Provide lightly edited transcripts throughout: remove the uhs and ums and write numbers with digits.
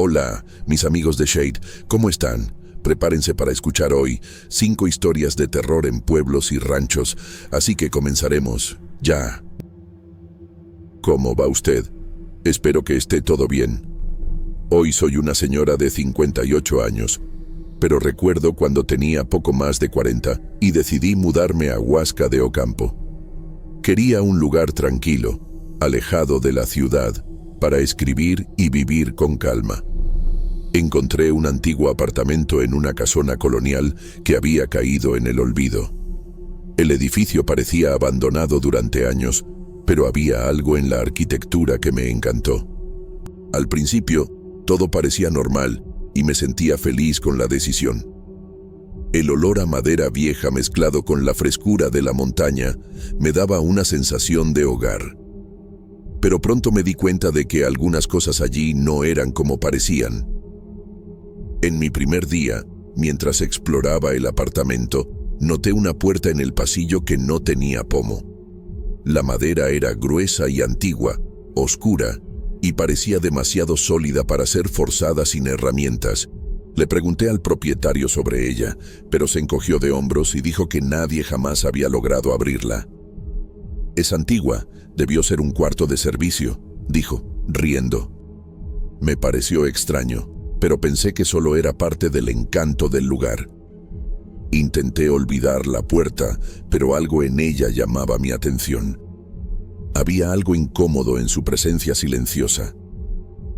Hola, mis amigos de Shade, ¿cómo están? Prepárense para escuchar hoy 5 historias de terror en pueblos y ranchos, así que comenzaremos ya. ¿Cómo va usted? Espero que esté todo bien. Hoy soy una señora de 58 años, pero recuerdo cuando tenía poco más de 40 y decidí mudarme a Huasca de Ocampo. Quería un lugar tranquilo, alejado de la ciudad, para escribir y vivir con calma. Encontré un antiguo apartamento en una casona colonial que había caído en el olvido. El edificio parecía abandonado durante años, pero había algo en la arquitectura que me encantó. Al principio, todo parecía normal y me sentía feliz con la decisión. El olor a madera vieja mezclado con la frescura de la montaña me daba una sensación de hogar. Pero pronto me di cuenta de que algunas cosas allí no eran como parecían. En mi primer día, mientras exploraba el apartamento, noté una puerta en el pasillo que no tenía pomo. La madera era gruesa y antigua, oscura, y parecía demasiado sólida para ser forzada sin herramientas. Le pregunté al propietario sobre ella, pero se encogió de hombros y dijo que nadie jamás había logrado abrirla. «Es antigua, debió ser un cuarto de servicio», dijo, riendo. Me pareció extraño, pero pensé que solo era parte del encanto del lugar. Intenté olvidar la puerta, pero algo en ella llamaba mi atención. Había algo incómodo en su presencia silenciosa.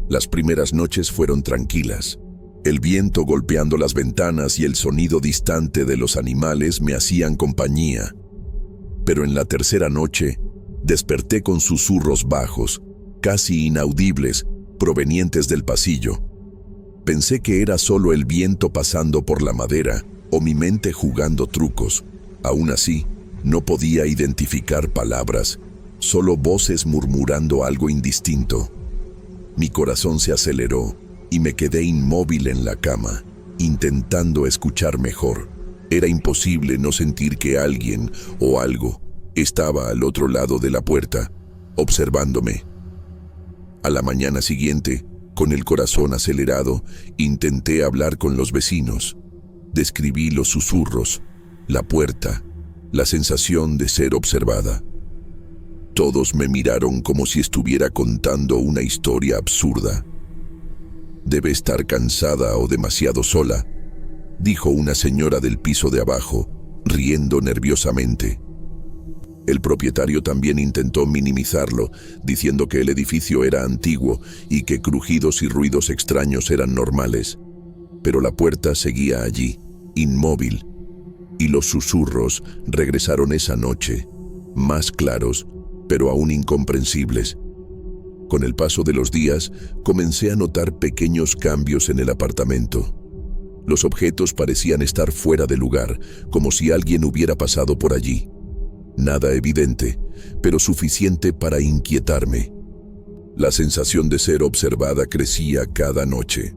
Las primeras noches fueron tranquilas. El viento golpeando las ventanas y el sonido distante de los animales me hacían compañía. Pero en la tercera noche, desperté con susurros bajos, casi inaudibles, provenientes del pasillo. Pensé que era solo el viento pasando por la madera o mi mente jugando trucos. Aún así, no podía identificar palabras, solo voces murmurando algo indistinto. Mi corazón se aceleró y me quedé inmóvil en la cama, intentando escuchar mejor. Era imposible no sentir que alguien o algo estaba al otro lado de la puerta, observándome. A la mañana siguiente, con el corazón acelerado, intenté hablar con los vecinos. Describí los susurros, la puerta, la sensación de ser observada. Todos me miraron como si estuviera contando una historia absurda. «Debe estar cansada o demasiado sola», dijo una señora del piso de abajo, riendo nerviosamente. El propietario también intentó minimizarlo, diciendo que el edificio era antiguo y que crujidos y ruidos extraños eran normales. Pero la puerta seguía allí, inmóvil, y los susurros regresaron esa noche, más claros, pero aún incomprensibles. Con el paso de los días, comencé a notar pequeños cambios en el apartamento. Los objetos parecían estar fuera de lugar, como si alguien hubiera pasado por allí. Nada evidente, pero suficiente para inquietarme. La sensación de ser observada crecía cada noche.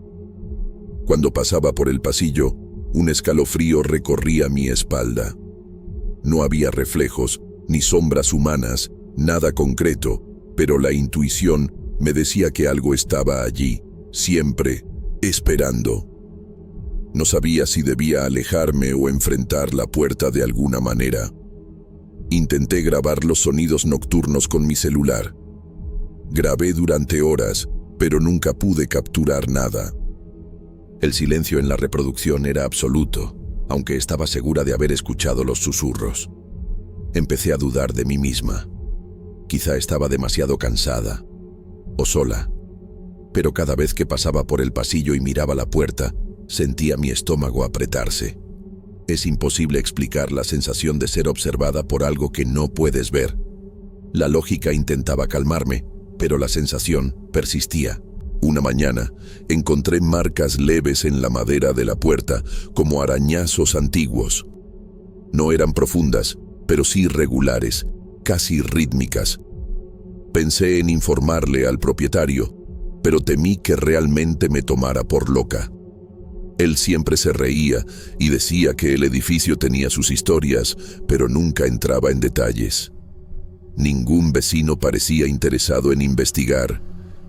Cuando pasaba por el pasillo, un escalofrío recorría mi espalda. No había reflejos, ni sombras humanas, nada concreto, pero la intuición me decía que algo estaba allí, siempre, esperando. No sabía si debía alejarme o enfrentar la puerta de alguna manera. Intenté grabar los sonidos nocturnos con mi celular. Grabé durante horas, pero nunca pude capturar nada. El silencio en la reproducción era absoluto, aunque estaba segura de haber escuchado los susurros. Empecé a dudar de mí misma. Quizá estaba demasiado cansada o sola, pero cada vez que pasaba por el pasillo y miraba la puerta, sentía mi estómago apretarse. Es imposible explicar la sensación de ser observada por algo que no puedes ver. La lógica intentaba calmarme, pero la sensación persistía. Una mañana, encontré marcas leves en la madera de la puerta, como arañazos antiguos. No eran profundas, pero sí regulares, casi rítmicas. Pensé en informarle al propietario, pero temí que realmente me tomara por loca. Él siempre se reía y decía que el edificio tenía sus historias, pero nunca entraba en detalles. Ningún vecino parecía interesado en investigar,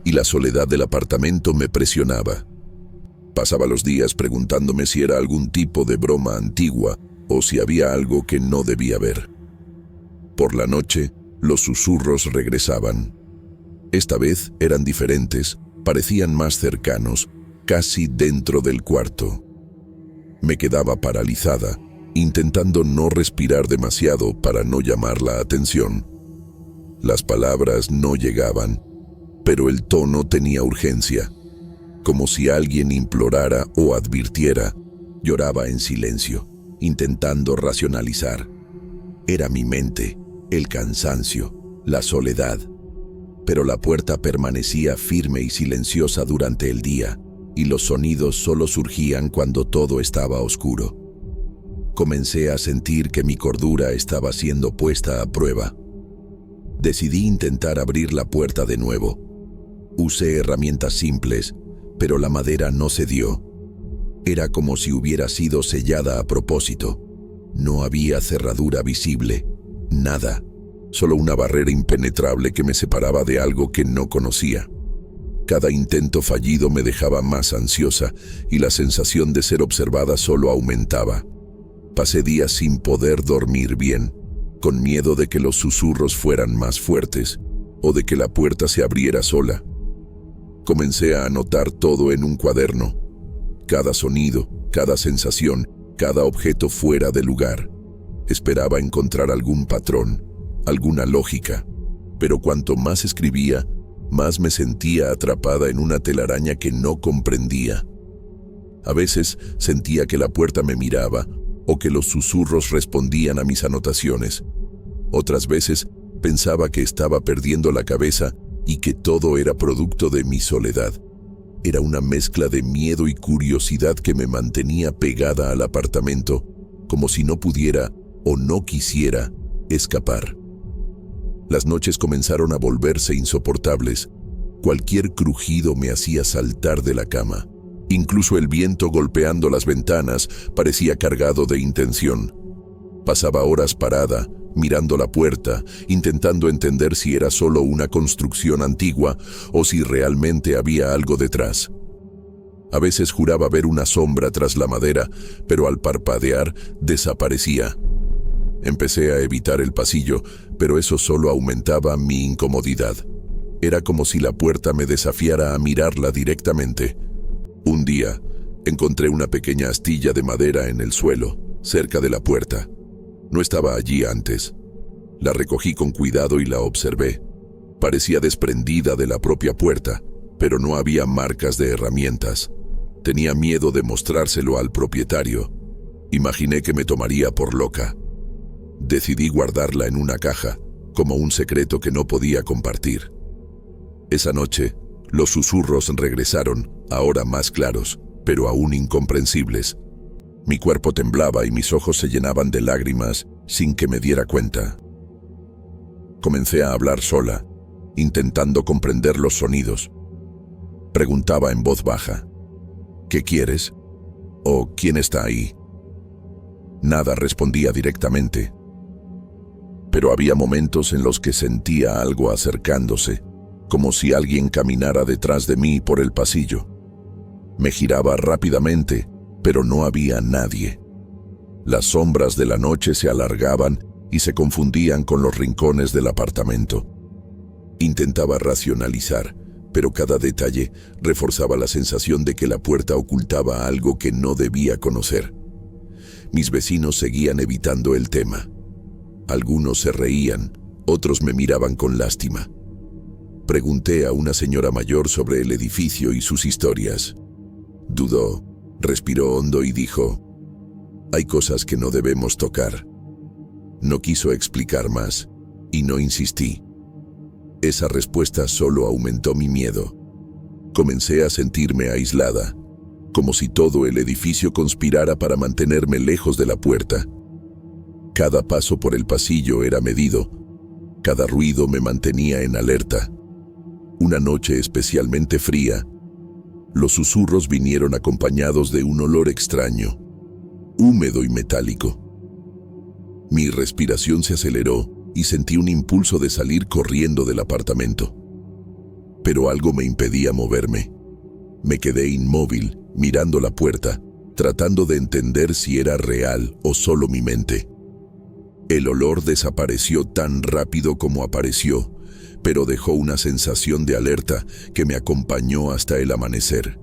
y la soledad del apartamento me presionaba. Pasaba los días preguntándome si era algún tipo de broma antigua o si había algo que no debía ver. Por la noche, los susurros regresaban. Esta vez eran diferentes, parecían más cercanos, casi dentro del cuarto. Me quedaba paralizada, intentando no respirar demasiado para no llamar la atención. Las palabras no llegaban, pero el tono tenía urgencia, como si alguien implorara o advirtiera. Lloraba en silencio, intentando racionalizar. Era mi mente, el cansancio, la soledad. Pero la puerta permanecía firme y silenciosa durante el día, y los sonidos solo surgían cuando todo estaba oscuro. Comencé a sentir que mi cordura estaba siendo puesta a prueba. Decidí intentar abrir la puerta de nuevo. Usé herramientas simples, pero la madera no cedió. Era como si hubiera sido sellada a propósito. No había cerradura visible, nada, solo una barrera impenetrable que me separaba de algo que no conocía. Cada intento fallido me dejaba más ansiosa y la sensación de ser observada solo aumentaba. Pasé días sin poder dormir bien, con miedo de que los susurros fueran más fuertes o de que la puerta se abriera sola. Comencé a anotar todo en un cuaderno. Cada sonido, cada sensación, cada objeto fuera de lugar. Esperaba encontrar algún patrón, alguna lógica, pero cuanto más escribía, más me sentía atrapada en una telaraña que no comprendía. A veces sentía que la puerta me miraba o que los susurros respondían a mis anotaciones. Otras veces pensaba que estaba perdiendo la cabeza y que todo era producto de mi soledad. Era una mezcla de miedo y curiosidad que me mantenía pegada al apartamento, como si no pudiera o no quisiera escapar. Las noches comenzaron a volverse insoportables. Cualquier crujido me hacía saltar de la cama. Incluso el viento golpeando las ventanas parecía cargado de intención. Pasaba horas parada, mirando la puerta, intentando entender si era solo una construcción antigua o si realmente había algo detrás. A veces juraba ver una sombra tras la madera, pero al parpadear desaparecía. Empecé a evitar el pasillo, pero eso solo aumentaba mi incomodidad. Era como si la puerta me desafiara a mirarla directamente. Un día, encontré una pequeña astilla de madera en el suelo, cerca de la puerta. No estaba allí antes. La recogí con cuidado y la observé. Parecía desprendida de la propia puerta, pero no había marcas de herramientas. Tenía miedo de mostrárselo al propietario. Imaginé que me tomaría por loca. Decidí guardarla en una caja, como un secreto que no podía compartir. Esa noche, los susurros regresaron, ahora más claros, pero aún incomprensibles. Mi cuerpo temblaba y mis ojos se llenaban de lágrimas sin que me diera cuenta. Comencé a hablar sola, intentando comprender los sonidos. Preguntaba en voz baja, ¿qué quieres? ¿O quién está ahí? Nada respondía directamente. Pero había momentos en los que sentía algo acercándose, como si alguien caminara detrás de mí por el pasillo. Me giraba rápidamente, pero no había nadie. Las sombras de la noche se alargaban y se confundían con los rincones del apartamento. Intentaba racionalizar, pero cada detalle reforzaba la sensación de que la puerta ocultaba algo que no debía conocer. Mis vecinos seguían evitando el tema. Algunos se reían, otros me miraban con lástima. Pregunté a una señora mayor sobre el edificio y sus historias. Dudó, respiró hondo y dijo, «Hay cosas que no debemos tocar». No quiso explicar más, y no insistí. Esa respuesta solo aumentó mi miedo. Comencé a sentirme aislada, como si todo el edificio conspirara para mantenerme lejos de la puerta. Cada paso por el pasillo era medido, cada ruido me mantenía en alerta. Una noche especialmente fría, los susurros vinieron acompañados de un olor extraño, húmedo y metálico. Mi respiración se aceleró y sentí un impulso de salir corriendo del apartamento. Pero algo me impedía moverme. Me quedé inmóvil, mirando la puerta, tratando de entender si era real o solo mi mente. El olor desapareció tan rápido como apareció, pero dejó una sensación de alerta que me acompañó hasta el amanecer.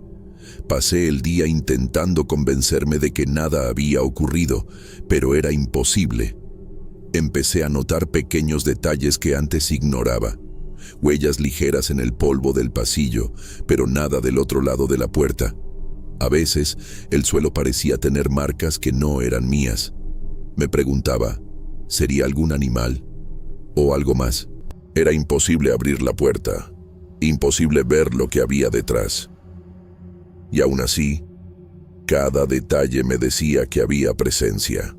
Pasé el día intentando convencerme de que nada había ocurrido, pero era imposible. Empecé a notar pequeños detalles que antes ignoraba. Huellas ligeras en el polvo del pasillo, pero nada del otro lado de la puerta. A veces, el suelo parecía tener marcas que no eran mías. Me preguntaba, ¿sería algún animal? ¿O algo más? Era imposible abrir la puerta, imposible ver lo que había detrás. Y aún así, cada detalle me decía que había presencia.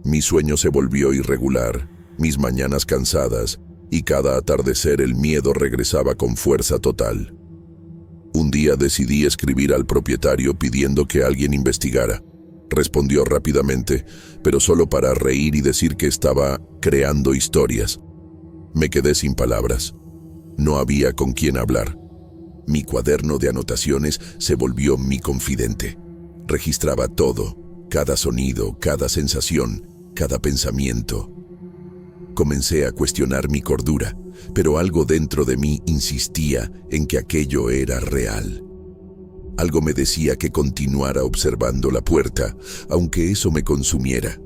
Mi sueño se volvió irregular, mis mañanas cansadas, y cada atardecer el miedo regresaba con fuerza total. Un día decidí escribir al propietario pidiendo que alguien investigara. Respondió rápidamente, pero solo para reír y decir que estaba creando historias. Me quedé sin palabras. No había con quién hablar. Mi cuaderno de anotaciones se volvió mi confidente. Registraba todo, cada sonido, cada sensación, cada pensamiento. Comencé a cuestionar mi cordura, pero algo dentro de mí insistía en que aquello era real. Algo me decía que continuara observando la puerta, aunque eso me consumiera.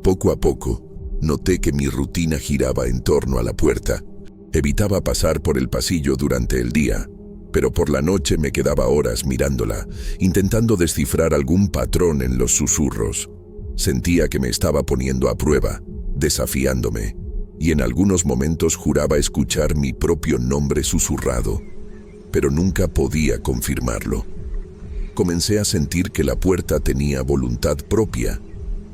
Poco a poco, noté que mi rutina giraba en torno a la puerta. Evitaba pasar por el pasillo durante el día, pero por la noche me quedaba horas mirándola, intentando descifrar algún patrón en los susurros. Sentía que me estaba poniendo a prueba, desafiándome, y en algunos momentos juraba escuchar mi propio nombre susurrado, pero nunca podía confirmarlo. Comencé a sentir que la puerta tenía voluntad propia,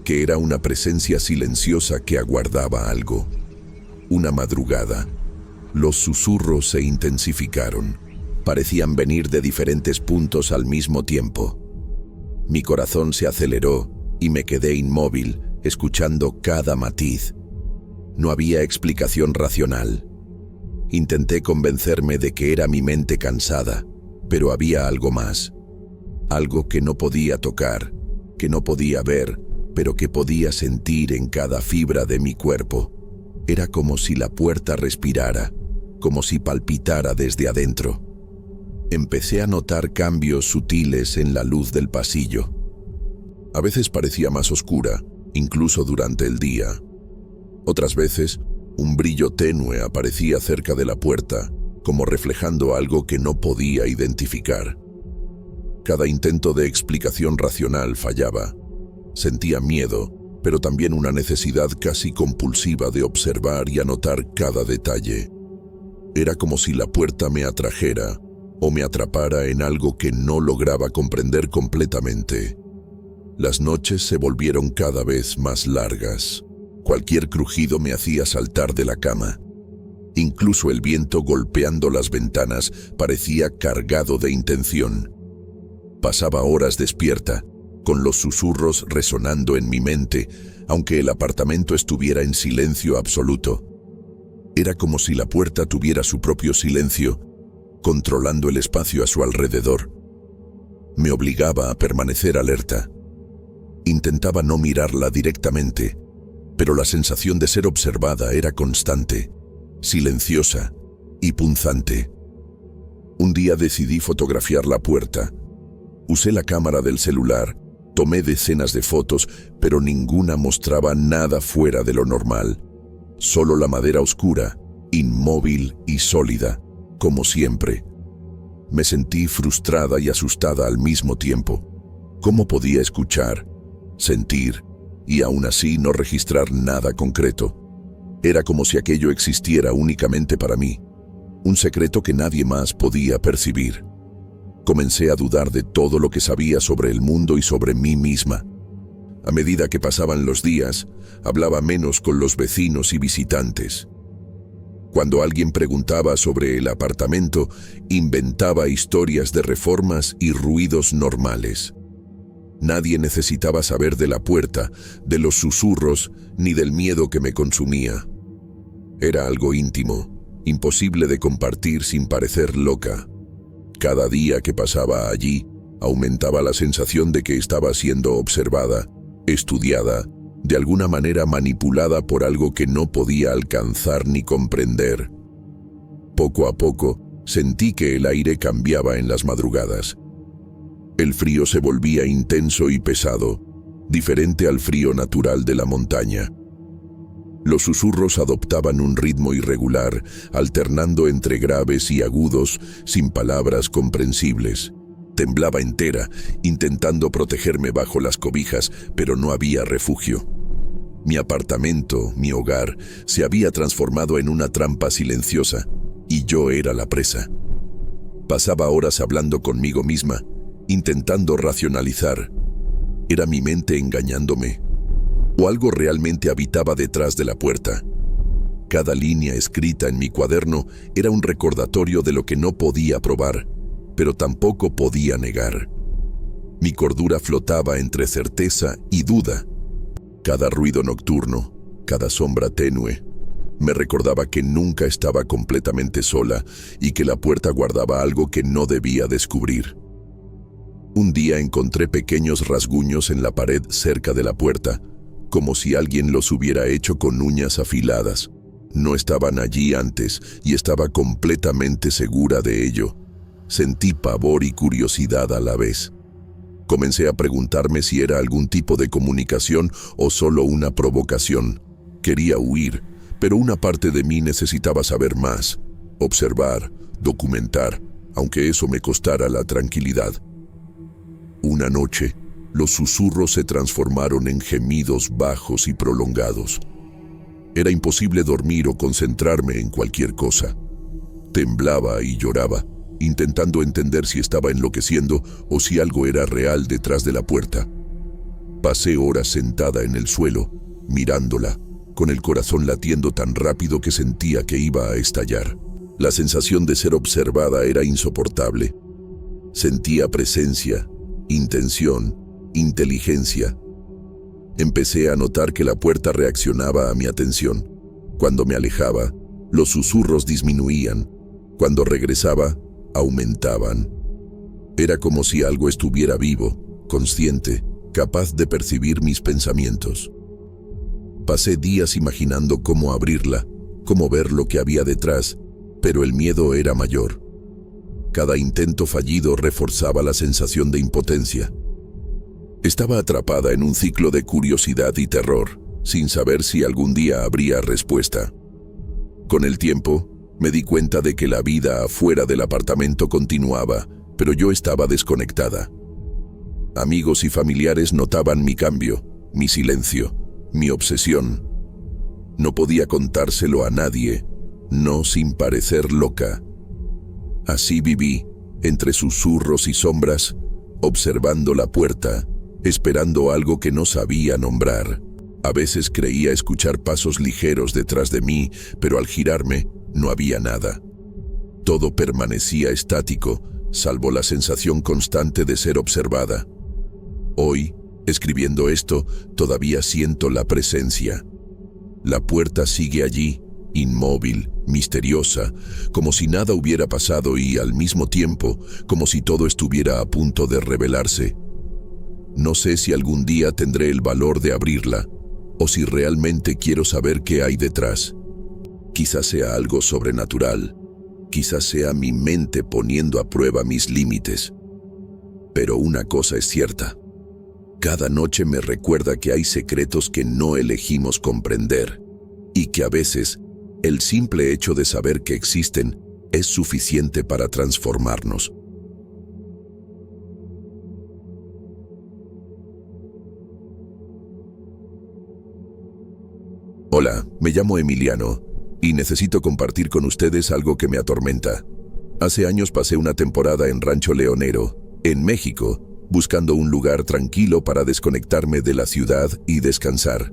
que era una presencia silenciosa que aguardaba algo. Una madrugada, los susurros se intensificaron. Parecían venir de diferentes puntos al mismo tiempo. Mi corazón se aceleró y me quedé inmóvil, escuchando cada matiz. No había explicación racional. Intenté convencerme de que era mi mente cansada, pero había algo más. Algo que no podía tocar, que no podía ver, pero que podía sentir en cada fibra de mi cuerpo. Era como si la puerta respirara, como si palpitara desde adentro. Empecé a notar cambios sutiles en la luz del pasillo. A veces parecía más oscura, incluso durante el día. Otras veces, un brillo tenue aparecía cerca de la puerta, como reflejando algo que no podía identificar. Cada intento de explicación racional fallaba. Sentía miedo, pero también una necesidad casi compulsiva de observar y anotar cada detalle. Era como si la puerta me atrajera o me atrapara en algo que no lograba comprender completamente. Las noches se volvieron cada vez más largas. Cualquier crujido me hacía saltar de la cama. Incluso el viento golpeando las ventanas parecía cargado de intención. Pasaba horas despierta, con los susurros resonando en mi mente, aunque el apartamento estuviera en silencio absoluto. Era como si la puerta tuviera su propio silencio, controlando el espacio a su alrededor. Me obligaba a permanecer alerta. Intentaba no mirarla directamente, pero la sensación de ser observada era constante, silenciosa y punzante. Un día decidí fotografiar la puerta. Usé la cámara del celular, tomé decenas de fotos, pero ninguna mostraba nada fuera de lo normal. Solo la madera oscura, inmóvil y sólida, como siempre. Me sentí frustrada y asustada al mismo tiempo. ¿Cómo podía escuchar, sentir y aún así no registrar nada concreto? Era como si aquello existiera únicamente para mí, un secreto que nadie más podía percibir. Comencé a dudar de todo lo que sabía sobre el mundo y sobre mí misma. A medida que pasaban los días, hablaba menos con los vecinos y visitantes. Cuando alguien preguntaba sobre el apartamento, inventaba historias de reformas y ruidos normales. Nadie necesitaba saber de la puerta, de los susurros, ni del miedo que me consumía. Era algo íntimo, imposible de compartir sin parecer loca. Cada día que pasaba allí, aumentaba la sensación de que estaba siendo observada, estudiada, de alguna manera manipulada por algo que no podía alcanzar ni comprender. Poco a poco, sentí que el aire cambiaba en las madrugadas. El frío se volvía intenso y pesado, diferente al frío natural de la montaña. Los susurros adoptaban un ritmo irregular, alternando entre graves y agudos, sin palabras comprensibles. Temblaba entera, intentando protegerme bajo las cobijas, pero no había refugio. Mi apartamento, mi hogar, se había transformado en una trampa silenciosa, y yo era la presa. Pasaba horas hablando conmigo misma, intentando racionalizar. ¿Era mi mente engañándome? ¿O algo realmente habitaba detrás de la puerta? Cada línea escrita en mi cuaderno era un recordatorio de lo que no podía probar, pero tampoco podía negar. Mi cordura flotaba entre certeza y duda. Cada ruido nocturno, cada sombra tenue, me recordaba que nunca estaba completamente sola y que la puerta guardaba algo que no debía descubrir. Un día encontré pequeños rasguños en la pared cerca de la puerta, como si alguien los hubiera hecho con uñas afiladas. No estaban allí antes y estaba completamente segura de ello. Sentí pavor y curiosidad a la vez. Comencé a preguntarme si era algún tipo de comunicación o solo una provocación. Quería huir, pero una parte de mí necesitaba saber más, observar, documentar, aunque eso me costara la tranquilidad. Una noche, los susurros se transformaron en gemidos bajos y prolongados. Era imposible dormir o concentrarme en cualquier cosa. Temblaba y lloraba, intentando entender si estaba enloqueciendo o si algo era real detrás de la puerta. Pasé horas sentada en el suelo, mirándola, con el corazón latiendo tan rápido que sentía que iba a estallar. La sensación de ser observada era insoportable. Sentía presencia, intención, inteligencia. Empecé a notar que la puerta reaccionaba a mi atención. Cuando me alejaba, los susurros disminuían. Cuando regresaba, aumentaban. Era como si algo estuviera vivo, consciente, capaz de percibir mis pensamientos. Pasé días imaginando cómo abrirla, cómo ver lo que había detrás, pero el miedo era mayor. Cada intento fallido reforzaba la sensación de impotencia. Estaba atrapada en un ciclo de curiosidad y terror, sin saber si algún día habría respuesta. Con el tiempo, me di cuenta de que la vida afuera del apartamento continuaba, pero yo estaba desconectada. Amigos y familiares notaban mi cambio, mi silencio, mi obsesión. No podía contárselo a nadie, no sin parecer loca. Así viví, entre susurros y sombras, observando la puerta, esperando algo que no sabía nombrar. A veces creía escuchar pasos ligeros detrás de mí, pero al girarme, no había nada. Todo permanecía estático, salvo la sensación constante de ser observada. Hoy, escribiendo esto, todavía siento la presencia. La puerta sigue allí, inmóvil, misteriosa, como si nada hubiera pasado y, al mismo tiempo, como si todo estuviera a punto de revelarse. No sé si algún día tendré el valor de abrirla, o si realmente quiero saber qué hay detrás. Quizás sea algo sobrenatural, quizás sea mi mente poniendo a prueba mis límites. Pero una cosa es cierta. Cada noche me recuerda que hay secretos que no elegimos comprender, y que a veces el simple hecho de saber que existen es suficiente para transformarnos. Hola, me llamo Emiliano, y necesito compartir con ustedes algo que me atormenta. Hace años pasé una temporada en Rancho Leonero, en México, buscando un lugar tranquilo para desconectarme de la ciudad y descansar.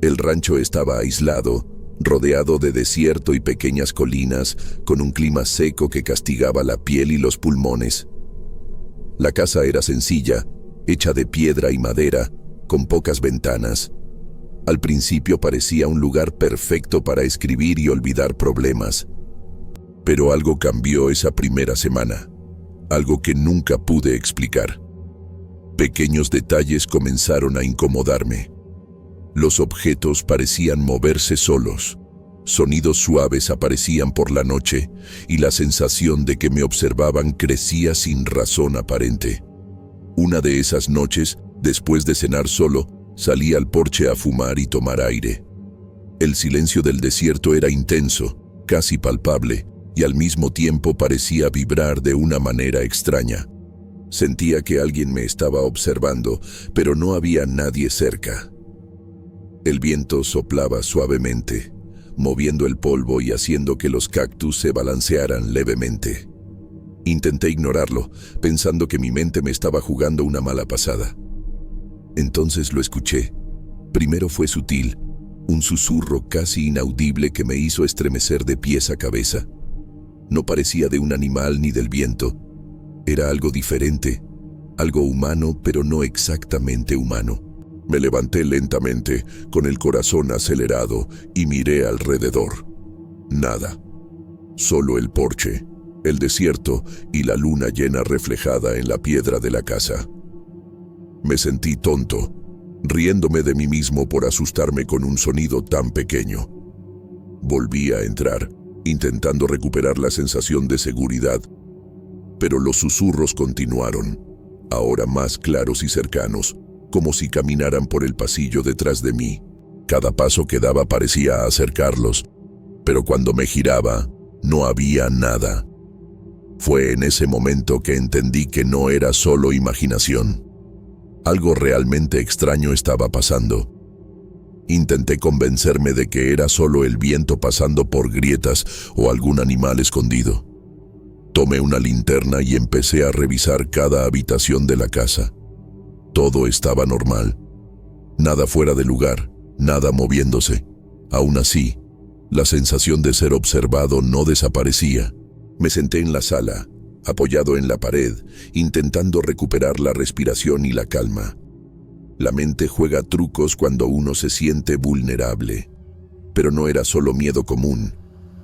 El rancho estaba aislado, rodeado de desierto y pequeñas colinas, con un clima seco que castigaba la piel y los pulmones. La casa era sencilla, hecha de piedra y madera, con pocas ventanas. Al principio parecía un lugar perfecto para escribir y olvidar problemas. Pero algo cambió esa primera semana. algo que nunca pude explicar. Pequeños detalles comenzaron a incomodarme. Los objetos parecían moverse solos. Sonidos suaves aparecían por la noche y la sensación de que me observaban crecía sin razón aparente. Una de esas noches, después de cenar solo, salí al porche a fumar y tomar aire. El silencio del desierto era intenso, casi palpable, y al mismo tiempo parecía vibrar de una manera extraña. Sentía que alguien me estaba observando, pero no había nadie cerca. El viento soplaba suavemente, moviendo el polvo y haciendo que los cactus se balancearan levemente. Intenté ignorarlo, pensando que mi mente me estaba jugando una mala pasada. Entonces lo escuché. Primero fue sutil, un susurro casi inaudible que me hizo estremecer de pies a cabeza. No parecía de un animal ni del viento. Era algo diferente, algo humano, pero no exactamente humano. Me levanté lentamente, con el corazón acelerado, y miré alrededor. Nada. Solo el porche, el desierto y la luna llena reflejada en la piedra de la casa. Me sentí tonto, riéndome de mí mismo por asustarme con un sonido tan pequeño. Volví a entrar, intentando recuperar la sensación de seguridad, pero los susurros continuaron, ahora más claros y cercanos, como si caminaran por el pasillo detrás de mí. Cada paso que daba parecía acercarlos, pero cuando me giraba, no había nada. Fue en ese momento que entendí que no era solo imaginación. Algo realmente extraño estaba pasando. Intenté convencerme de que era solo el viento pasando por grietas o algún animal escondido. Tomé una linterna y empecé a revisar cada habitación de la casa. Todo estaba normal. Nada fuera de lugar, nada moviéndose. Aún así, la sensación de ser observado no desaparecía. Me senté en la sala, apoyado en la pared, intentando recuperar la respiración y la calma. La mente juega trucos cuando uno se siente vulnerable. Pero no era solo miedo común,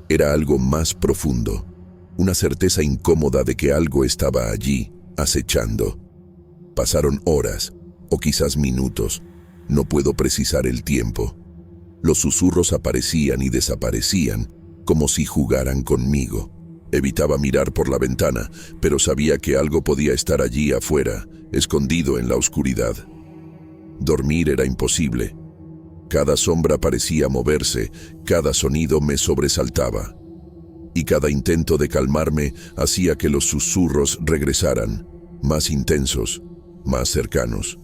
era algo más profundo. Una certeza incómoda de que algo estaba allí, acechando. Pasaron horas, o quizás minutos, no puedo precisar el tiempo. Los susurros aparecían y desaparecían, como si jugaran conmigo. Evitaba mirar por la ventana, pero sabía que algo podía estar allí afuera, escondido en la oscuridad. Dormir era imposible. Cada sombra parecía moverse, cada sonido me sobresaltaba. Y cada intento de calmarme hacía que los susurros regresaran, más intensos, más cercanos.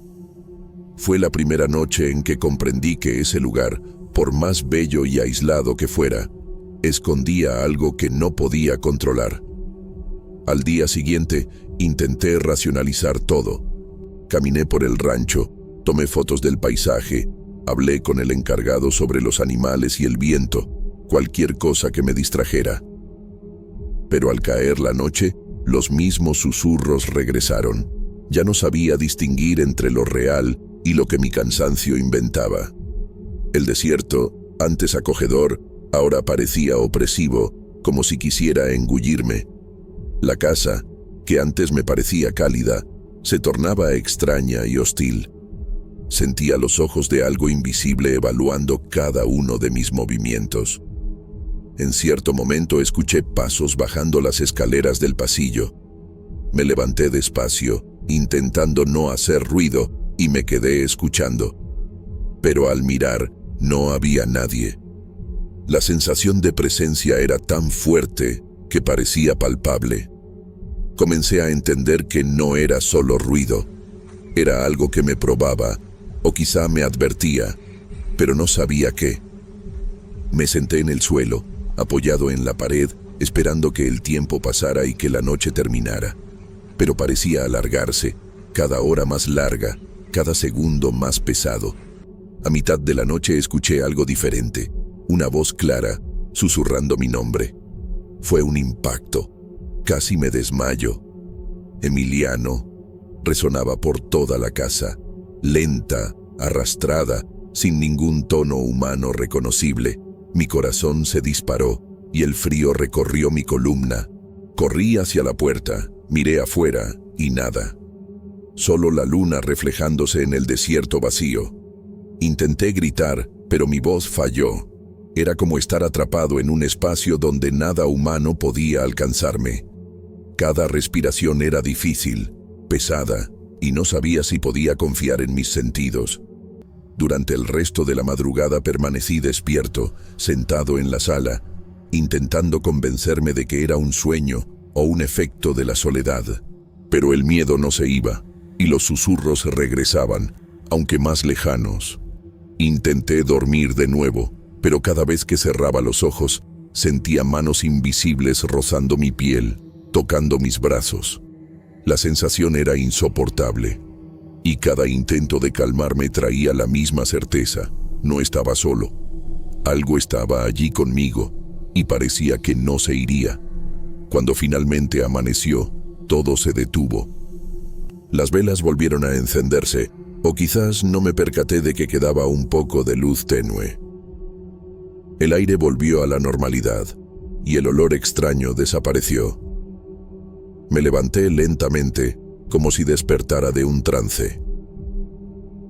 Fue la primera noche en que comprendí que ese lugar, por más bello y aislado que fuera, escondía algo que no podía controlar. Al día siguiente, intenté racionalizar todo. Caminé por el rancho, tomé fotos del paisaje, hablé con el encargado sobre los animales y el viento, cualquier cosa que me distrajera. Pero al caer la noche, los mismos susurros regresaron. Ya no sabía distinguir entre lo real y lo que mi cansancio inventaba. El desierto, antes acogedor, ahora parecía opresivo, como si quisiera engullirme. La casa, que antes me parecía cálida, se tornaba extraña y hostil. Sentía los ojos de algo invisible evaluando cada uno de mis movimientos. En cierto momento escuché pasos bajando las escaleras del pasillo. Me levanté despacio, intentando no hacer ruido, y me quedé escuchando. Pero al mirar, no había nadie. La sensación de presencia era tan fuerte que parecía palpable. Comencé a entender que no era solo ruido. Era algo que me probaba, o quizá me advertía, pero no sabía qué. Me senté en el suelo, apoyado en la pared, esperando que el tiempo pasara y que la noche terminara. Pero parecía alargarse, cada hora más larga, cada segundo más pesado. A mitad de la noche escuché algo diferente, una voz clara, susurrando mi nombre. Fue un impacto. Casi me desmayo. Emiliano resonaba por toda la casa, lenta, arrastrada, sin ningún tono humano reconocible. Mi corazón se disparó y el frío recorrió mi columna. Corrí hacia la puerta, Miré afuera y nada. Solo la luna reflejándose en el desierto vacío. Intenté gritar, pero mi voz falló. Era como estar atrapado en un espacio donde nada humano podía alcanzarme. Cada respiración era difícil, pesada, y no sabía si podía confiar en mis sentidos. Durante el resto de la madrugada permanecí despierto, sentado en la sala, intentando convencerme de que era un sueño o un efecto de la soledad. Pero el miedo no se iba, y los susurros regresaban, aunque más lejanos. Intenté dormir de nuevo, pero cada vez que cerraba los ojos, sentía manos invisibles rozando mi piel, tocando mis brazos. La sensación era insoportable, y cada intento de calmarme traía la misma certeza: no estaba solo. Algo estaba allí conmigo, y parecía que no se iría. Cuando finalmente amaneció, todo se detuvo. Las velas volvieron a encenderse, o quizás no me percaté de que quedaba un poco de luz tenue. El aire volvió a la normalidad, y el olor extraño desapareció. Me levanté lentamente, como si despertara de un trance.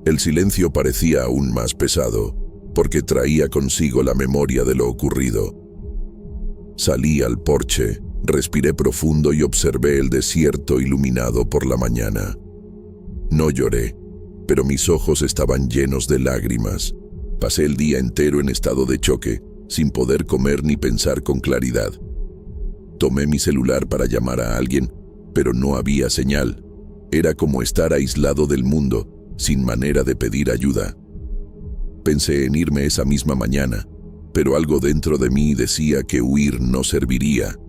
El silencio parecía aún más pesado, porque traía consigo la memoria de lo ocurrido. Salí al porche, respiré profundo y observé el desierto iluminado por la mañana. No lloré, pero mis ojos estaban llenos de lágrimas. Pasé el día entero en estado de choque, sin poder comer ni pensar con claridad. Tomé mi celular para llamar a alguien, pero no había señal. Era como estar aislado del mundo, sin manera de pedir ayuda. Pensé en irme esa misma mañana, pero algo dentro de mí decía que huir no serviría.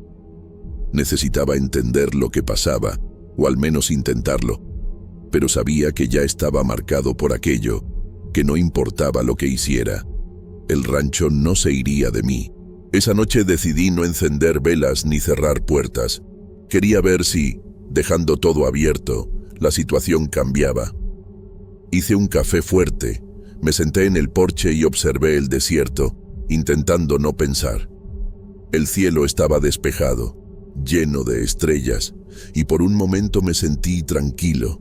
Necesitaba entender lo que pasaba, o al menos intentarlo, pero sabía que ya estaba marcado por aquello, que no importaba lo que hiciera. El rancho no se iría de mí. Esa noche decidí no encender velas ni cerrar puertas. Quería ver si, dejando todo abierto, la situación cambiaba. Hice un café fuerte, me senté en el porche y observé el desierto, intentando no pensar. El cielo estaba despejado, lleno de estrellas, y por un momento me sentí tranquilo.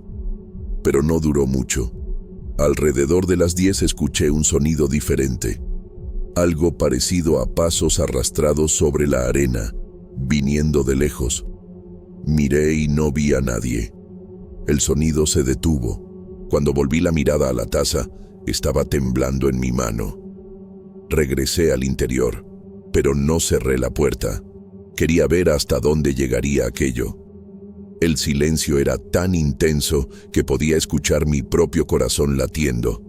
Pero no duró mucho. Alrededor de las 10 escuché un sonido diferente. Algo parecido a pasos arrastrados sobre la arena, viniendo de lejos. Miré y no vi a nadie. El sonido se detuvo. Cuando volví la mirada a la taza, estaba temblando en mi mano. Regresé al interior, pero no cerré la puerta. Quería ver hasta dónde llegaría aquello. El silencio era tan intenso que podía escuchar mi propio corazón latiendo.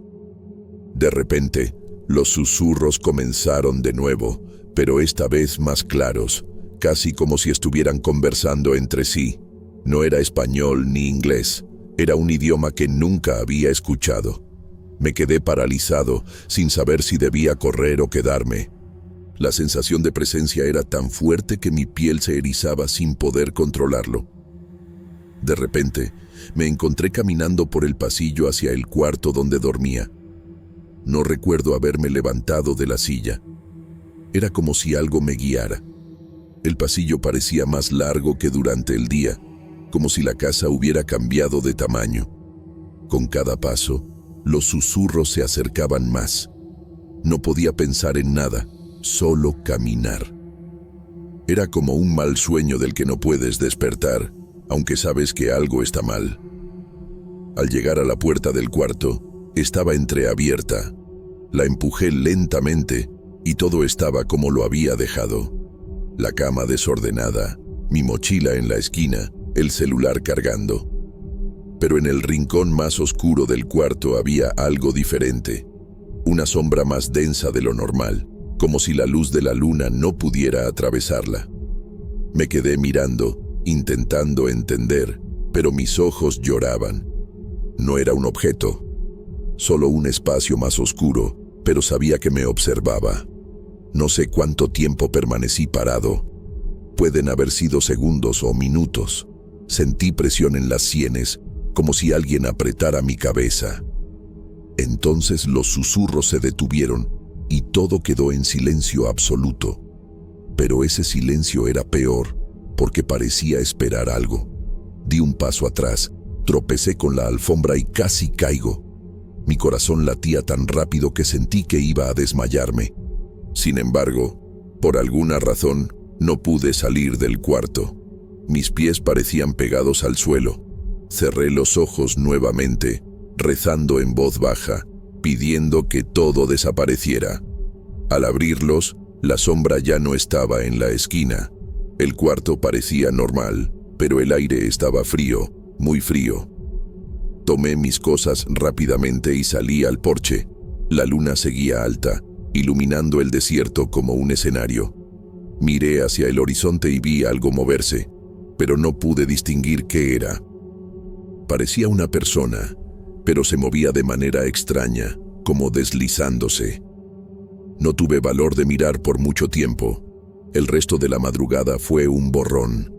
De repente, los susurros comenzaron de nuevo, pero esta vez más claros, casi como si estuvieran conversando entre sí. No era español ni inglés, era un idioma que nunca había escuchado. Me quedé paralizado, sin saber si debía correr o quedarme. La sensación de presencia era tan fuerte que mi piel se erizaba sin poder controlarlo. De repente, me encontré caminando por el pasillo hacia el cuarto donde dormía. No recuerdo haberme levantado de la silla. Era como si algo me guiara. El pasillo parecía más largo que durante el día, como si la casa hubiera cambiado de tamaño. Con cada paso, los susurros se acercaban más. No podía pensar en nada, solo caminar. Era como un mal sueño del que no puedes despertar, aunque sabes que algo está mal. Al llegar a la puerta del cuarto, estaba entreabierta. La empujé lentamente y todo estaba como lo había dejado. La cama desordenada, mi mochila en la esquina, el celular cargando. Pero en el rincón más oscuro del cuarto había algo diferente. Una sombra más densa de lo normal, como si la luz de la luna no pudiera atravesarla. Me quedé mirando, intentando entender, pero mis ojos lloraban. No era un objeto, solo un espacio más oscuro, pero sabía que me observaba. No sé cuánto tiempo permanecí parado. Pueden haber sido segundos o minutos. Sentí presión en las sienes, como si alguien apretara mi cabeza. Entonces los susurros se detuvieron y todo quedó en silencio absoluto. Pero ese silencio era peor, porque parecía esperar algo. Di un paso atrás, tropecé con la alfombra y casi caigo. Mi corazón latía tan rápido que sentí que iba a desmayarme. Sin embargo, por alguna razón, no pude salir del cuarto. Mis pies parecían pegados al suelo. Cerré los ojos nuevamente, rezando en voz baja, pidiendo que todo desapareciera. Al abrirlos, la sombra ya no estaba en la esquina. El cuarto parecía normal, pero el aire estaba frío, muy frío. Tomé mis cosas rápidamente y salí al porche. La luna seguía alta, iluminando el desierto como un escenario. Miré hacia el horizonte y vi algo moverse, pero no pude distinguir qué era. Parecía una persona, pero se movía de manera extraña, como deslizándose. No tuve valor de mirar por mucho tiempo. El resto de la madrugada fue un borrón.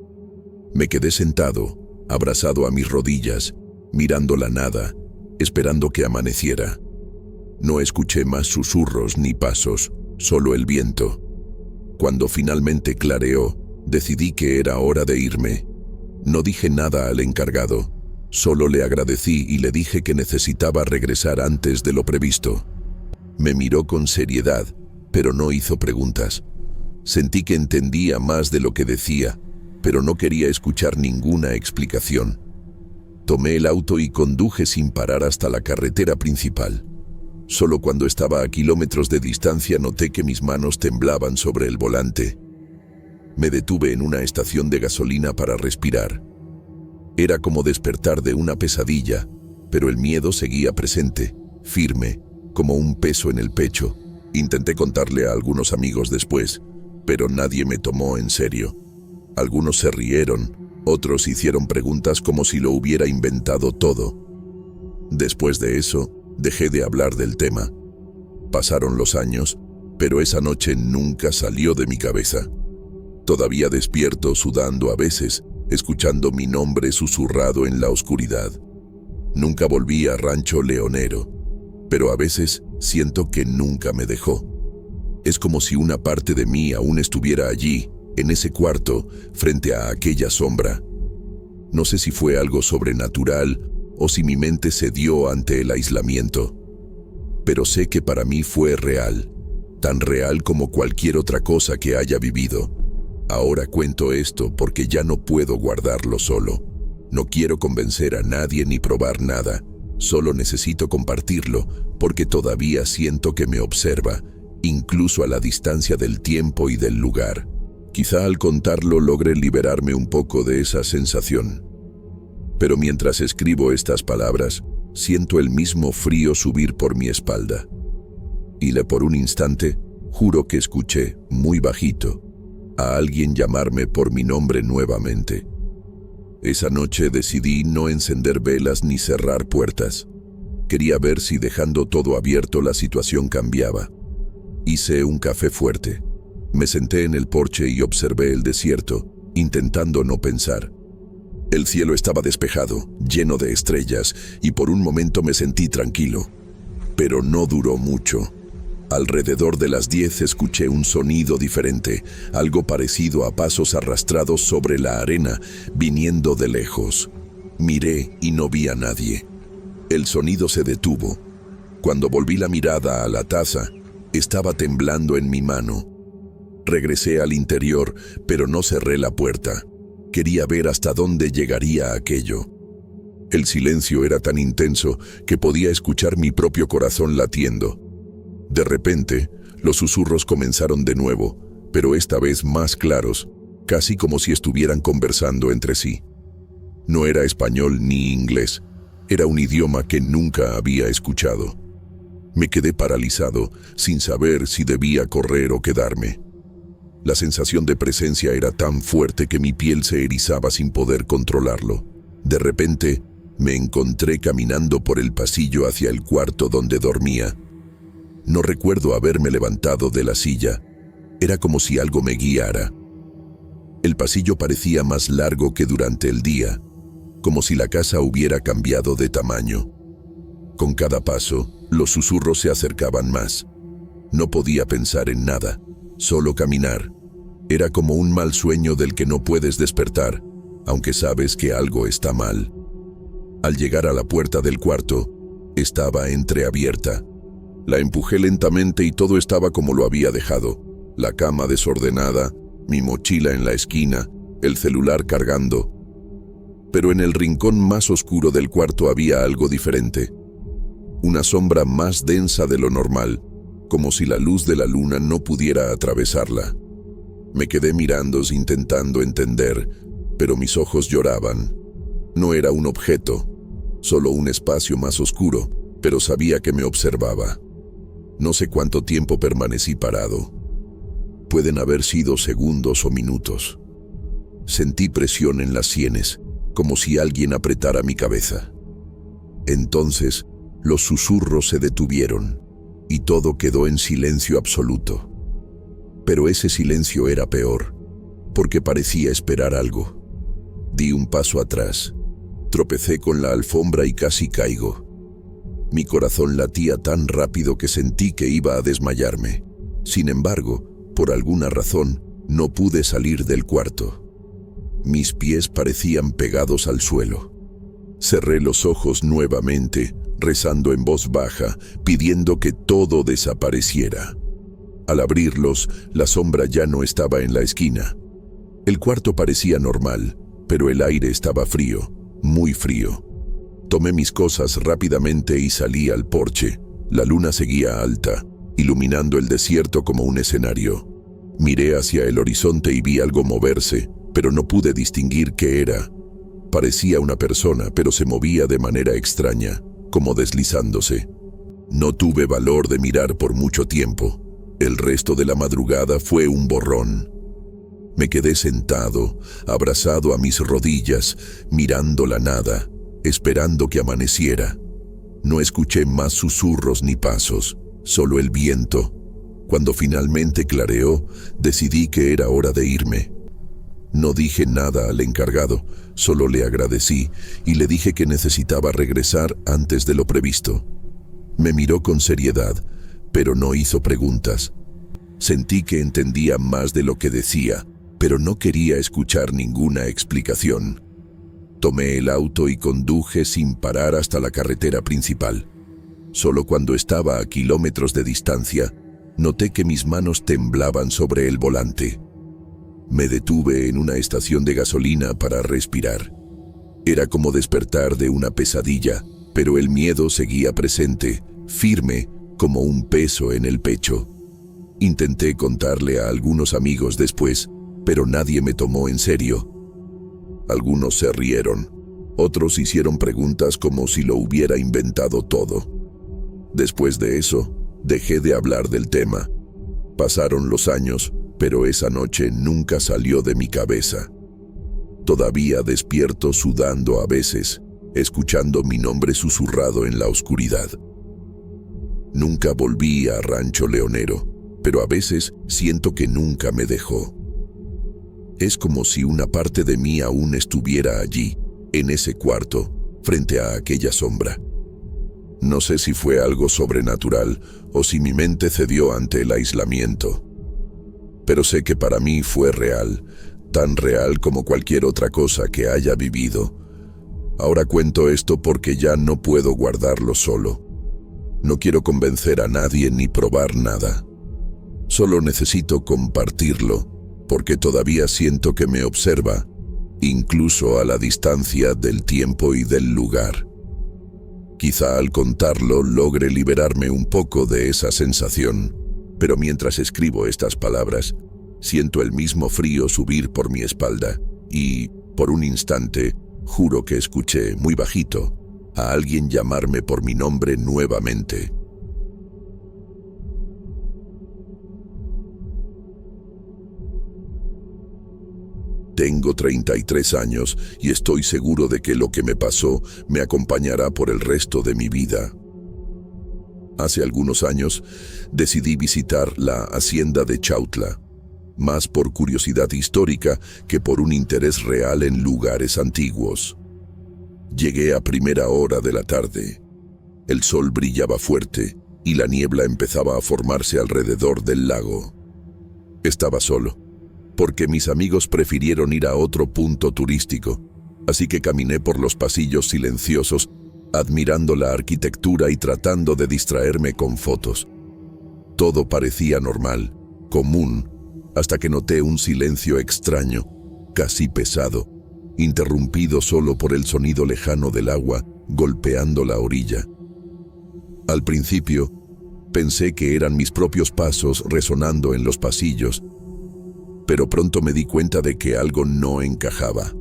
Me quedé sentado, abrazado a mis rodillas, mirando la nada, esperando que amaneciera. No escuché más susurros ni pasos, solo el viento. Cuando finalmente clareó, decidí que era hora de irme. No dije nada al encargado, solo le agradecí y le dije que necesitaba regresar antes de lo previsto. Me miró con seriedad, pero no hizo preguntas. Sentí que entendía más de lo que decía, pero no quería escuchar ninguna explicación. Tomé el auto y conduje sin parar hasta la carretera principal. Solo cuando estaba a kilómetros de distancia noté que mis manos temblaban sobre el volante. Me detuve en una estación de gasolina para respirar. Era como despertar de una pesadilla, pero el miedo seguía presente, firme, como un peso en el pecho. Intenté contarle a algunos amigos después, pero nadie me tomó en serio. Algunos se rieron, otros hicieron preguntas como si lo hubiera inventado todo. Después de eso, dejé de hablar del tema. Pasaron los años, pero esa noche nunca salió de mi cabeza. Todavía despierto sudando a veces, escuchando mi nombre susurrado en la oscuridad. Nunca volví a Rancho Leonero, pero a veces siento que nunca me dejó. Es como si una parte de mí aún estuviera allí, en ese cuarto, frente a aquella sombra. No sé si fue algo sobrenatural o si mi mente cedió ante el aislamiento. Pero sé que para mí fue real, tan real como cualquier otra cosa que haya vivido. Ahora cuento esto porque ya no puedo guardarlo solo. No quiero convencer a nadie ni probar nada. Solo necesito compartirlo porque todavía siento que me observa, incluso a la distancia del tiempo y del lugar. Quizá al contarlo logre liberarme un poco de esa sensación. Pero mientras escribo estas palabras, siento el mismo frío subir por mi espalda. Y por un instante, juro que escuché, muy bajito, a alguien llamarme por mi nombre nuevamente. Esa noche decidí no encender velas ni cerrar puertas. Quería ver si dejando todo abierto la situación cambiaba. Hice un café fuerte. Me senté en el porche y observé el desierto, intentando no pensar. El cielo estaba despejado, lleno de estrellas, y por un momento me sentí tranquilo. Pero no duró mucho. Alrededor de las 10 escuché un sonido diferente, algo parecido a pasos arrastrados sobre la arena, viniendo de lejos. Miré y no vi a nadie. El sonido se detuvo. Cuando volví la mirada a la taza, estaba temblando en mi mano. Regresé al interior, pero no cerré la puerta. Quería ver hasta dónde llegaría aquello. El silencio era tan intenso que podía escuchar mi propio corazón latiendo. De repente, los susurros comenzaron de nuevo, pero esta vez más claros, casi como si estuvieran conversando entre sí. No era español ni inglés, era un idioma que nunca había escuchado. Me quedé paralizado, sin saber si debía correr o quedarme. La sensación de presencia era tan fuerte que mi piel se erizaba sin poder controlarlo. De repente, me encontré caminando por el pasillo hacia el cuarto donde dormía. No recuerdo haberme levantado de la silla. Era como si algo me guiara. El pasillo parecía más largo que durante el día, como si la casa hubiera cambiado de tamaño. Con cada paso, los susurros se acercaban más. No podía pensar en nada, solo caminar. Era como un mal sueño del que no puedes despertar, aunque sabes que algo está mal. Al llegar a la puerta del cuarto, estaba entreabierta. La empujé lentamente y todo estaba como lo había dejado. La cama desordenada, mi mochila en la esquina, el celular cargando. Pero en el rincón más oscuro del cuarto había algo diferente. Una sombra más densa de lo normal, como si la luz de la luna no pudiera atravesarla. Me quedé mirando intentando entender, pero mis ojos lloraban. No era un objeto, solo un espacio más oscuro, pero sabía que me observaba. No sé cuánto tiempo permanecí parado. Pueden haber sido segundos o minutos. Sentí presión en las sienes, como si alguien apretara mi cabeza. Entonces, los susurros se detuvieron, y todo quedó en silencio absoluto. Pero ese silencio era peor, porque parecía esperar algo. Di un paso atrás, tropecé con la alfombra y casi caigo. Mi corazón latía tan rápido que sentí que iba a desmayarme. Sin embargo, por alguna razón, no pude salir del cuarto. Mis pies parecían pegados al suelo. Cerré los ojos nuevamente, rezando en voz baja, pidiendo que todo desapareciera. Al abrirlos, la sombra ya no estaba en la esquina. El cuarto parecía normal, pero el aire estaba frío, muy frío. Tomé mis cosas rápidamente y salí al porche. La luna seguía alta, iluminando el desierto como un escenario. Miré hacia el horizonte y vi algo moverse, pero no pude distinguir qué era. Parecía una persona, pero se movía de manera extraña, como deslizándose. No tuve valor de mirar por mucho tiempo. El resto de la madrugada fue un borrón. Me quedé sentado, abrazado a mis rodillas, mirando la nada, esperando que amaneciera. No escuché más susurros ni pasos, solo el viento. Cuando finalmente clareó, decidí que era hora de irme. No dije nada al encargado, solo le agradecí y le dije que necesitaba regresar antes de lo previsto. Me miró con seriedad, pero no hizo preguntas. Sentí que entendía más de lo que decía, pero no quería escuchar ninguna explicación. Tomé el auto y conduje sin parar hasta la carretera principal. Solo cuando estaba a kilómetros de distancia, noté que mis manos temblaban sobre el volante. Me detuve en una estación de gasolina para respirar. Era como despertar de una pesadilla, pero el miedo seguía presente, firme, como un peso en el pecho. Intenté contarle a algunos amigos después, pero nadie me tomó en serio. Algunos se rieron, otros hicieron preguntas como si lo hubiera inventado todo. Después de eso, dejé de hablar del tema. Pasaron los años, pero esa noche nunca salió de mi cabeza. Todavía despierto sudando a veces, escuchando mi nombre susurrado en la oscuridad. Nunca volví a Rancho Leonero, pero a veces siento que nunca me dejó. Es como si una parte de mí aún estuviera allí, en ese cuarto, frente a aquella sombra. No sé si fue algo sobrenatural o si mi mente cedió ante el aislamiento. Pero sé que para mí fue real, tan real como cualquier otra cosa que haya vivido. Ahora cuento esto porque ya no puedo guardarlo solo. No quiero convencer a nadie ni probar nada. Solo necesito compartirlo, porque todavía siento que me observa, incluso a la distancia del tiempo y del lugar. Quizá al contarlo logre liberarme un poco de esa sensación, pero mientras escribo estas palabras, siento el mismo frío subir por mi espalda y, por un instante, juro que escuché, muy bajito, a alguien llamarme por mi nombre nuevamente. Tengo 33 años y estoy seguro de que lo que me pasó me acompañará por el resto de mi vida. Hace algunos años decidí visitar la hacienda de Chautla, más por curiosidad histórica que por un interés real en lugares antiguos. Llegué a primera hora de la tarde. El sol brillaba fuerte y la niebla empezaba a formarse alrededor del lago. Estaba solo. porque mis amigos prefirieron ir a otro punto turístico, así que caminé por los pasillos silenciosos, admirando la arquitectura y tratando de distraerme con fotos. Todo parecía normal, común, hasta que noté un silencio extraño, casi pesado, interrumpido solo por el sonido lejano del agua golpeando la orilla. Al principio, pensé que eran mis propios pasos resonando en los pasillos, pero pronto me di cuenta de que algo no encajaba.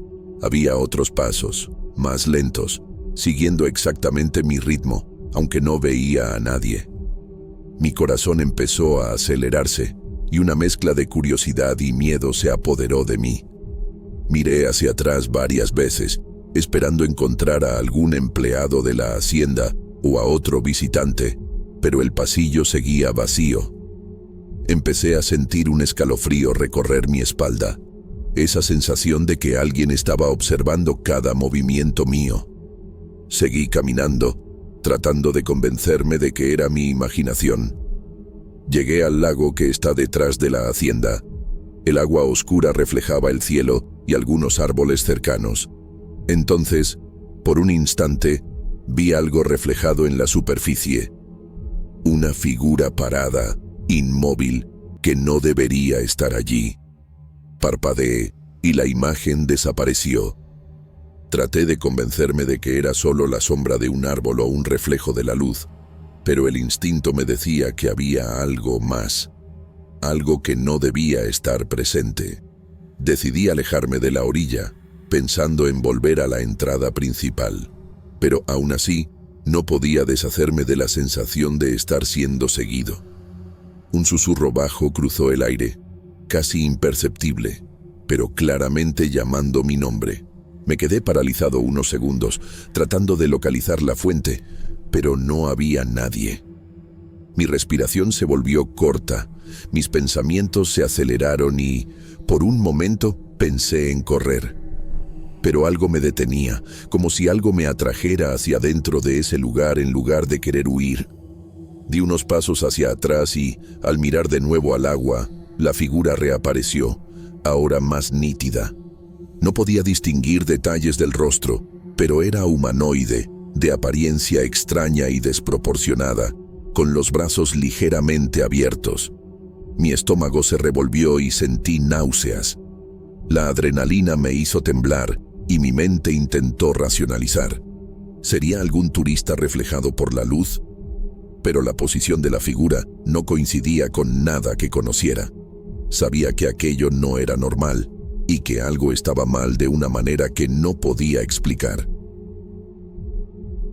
Había otros pasos, más lentos, siguiendo exactamente mi ritmo, aunque no veía a nadie. Mi corazón empezó a acelerarse y una mezcla de curiosidad y miedo se apoderó de mí. Miré hacia atrás varias veces, esperando encontrar a algún empleado de la hacienda o a otro visitante, pero el pasillo seguía vacío. Empecé a sentir un escalofrío recorrer mi espalda, esa sensación de que alguien estaba observando cada movimiento mío. Seguí caminando, tratando de convencerme de que era mi imaginación. Llegué al lago que está detrás de la hacienda. El agua oscura reflejaba el cielo y algunos árboles cercanos. Entonces, por un instante, vi algo reflejado en la superficie. Una figura parada, inmóvil, que no debería estar allí. Parpadeé y la imagen desapareció. Traté de convencerme de que era solo la sombra de un árbol o un reflejo de la luz, pero el instinto me decía que había algo más, algo que no debía estar presente. Decidí alejarme de la orilla, pensando en volver a la entrada principal, pero aún así no podía deshacerme de la sensación de estar siendo seguido. Un susurro bajo cruzó el aire, casi imperceptible, pero claramente llamando mi nombre. Me quedé paralizado unos segundos, tratando de localizar la fuente, pero no había nadie. Mi respiración se volvió corta, mis pensamientos se aceleraron y, por un momento, pensé en correr. Pero algo me detenía, como si algo me atrajera hacia dentro de ese lugar en lugar de querer huir. Di unos pasos hacia atrás y, al mirar de nuevo al agua, la figura reapareció, ahora más nítida. No podía distinguir detalles del rostro, pero era humanoide, de apariencia extraña y desproporcionada, con los brazos ligeramente abiertos. Mi estómago se revolvió y sentí náuseas. La adrenalina me hizo temblar y mi mente intentó racionalizar. ¿Sería algún turista reflejado por la luz? Pero la posición de la figura no coincidía con nada que conociera. Sabía que aquello no era normal y que algo estaba mal de una manera que no podía explicar.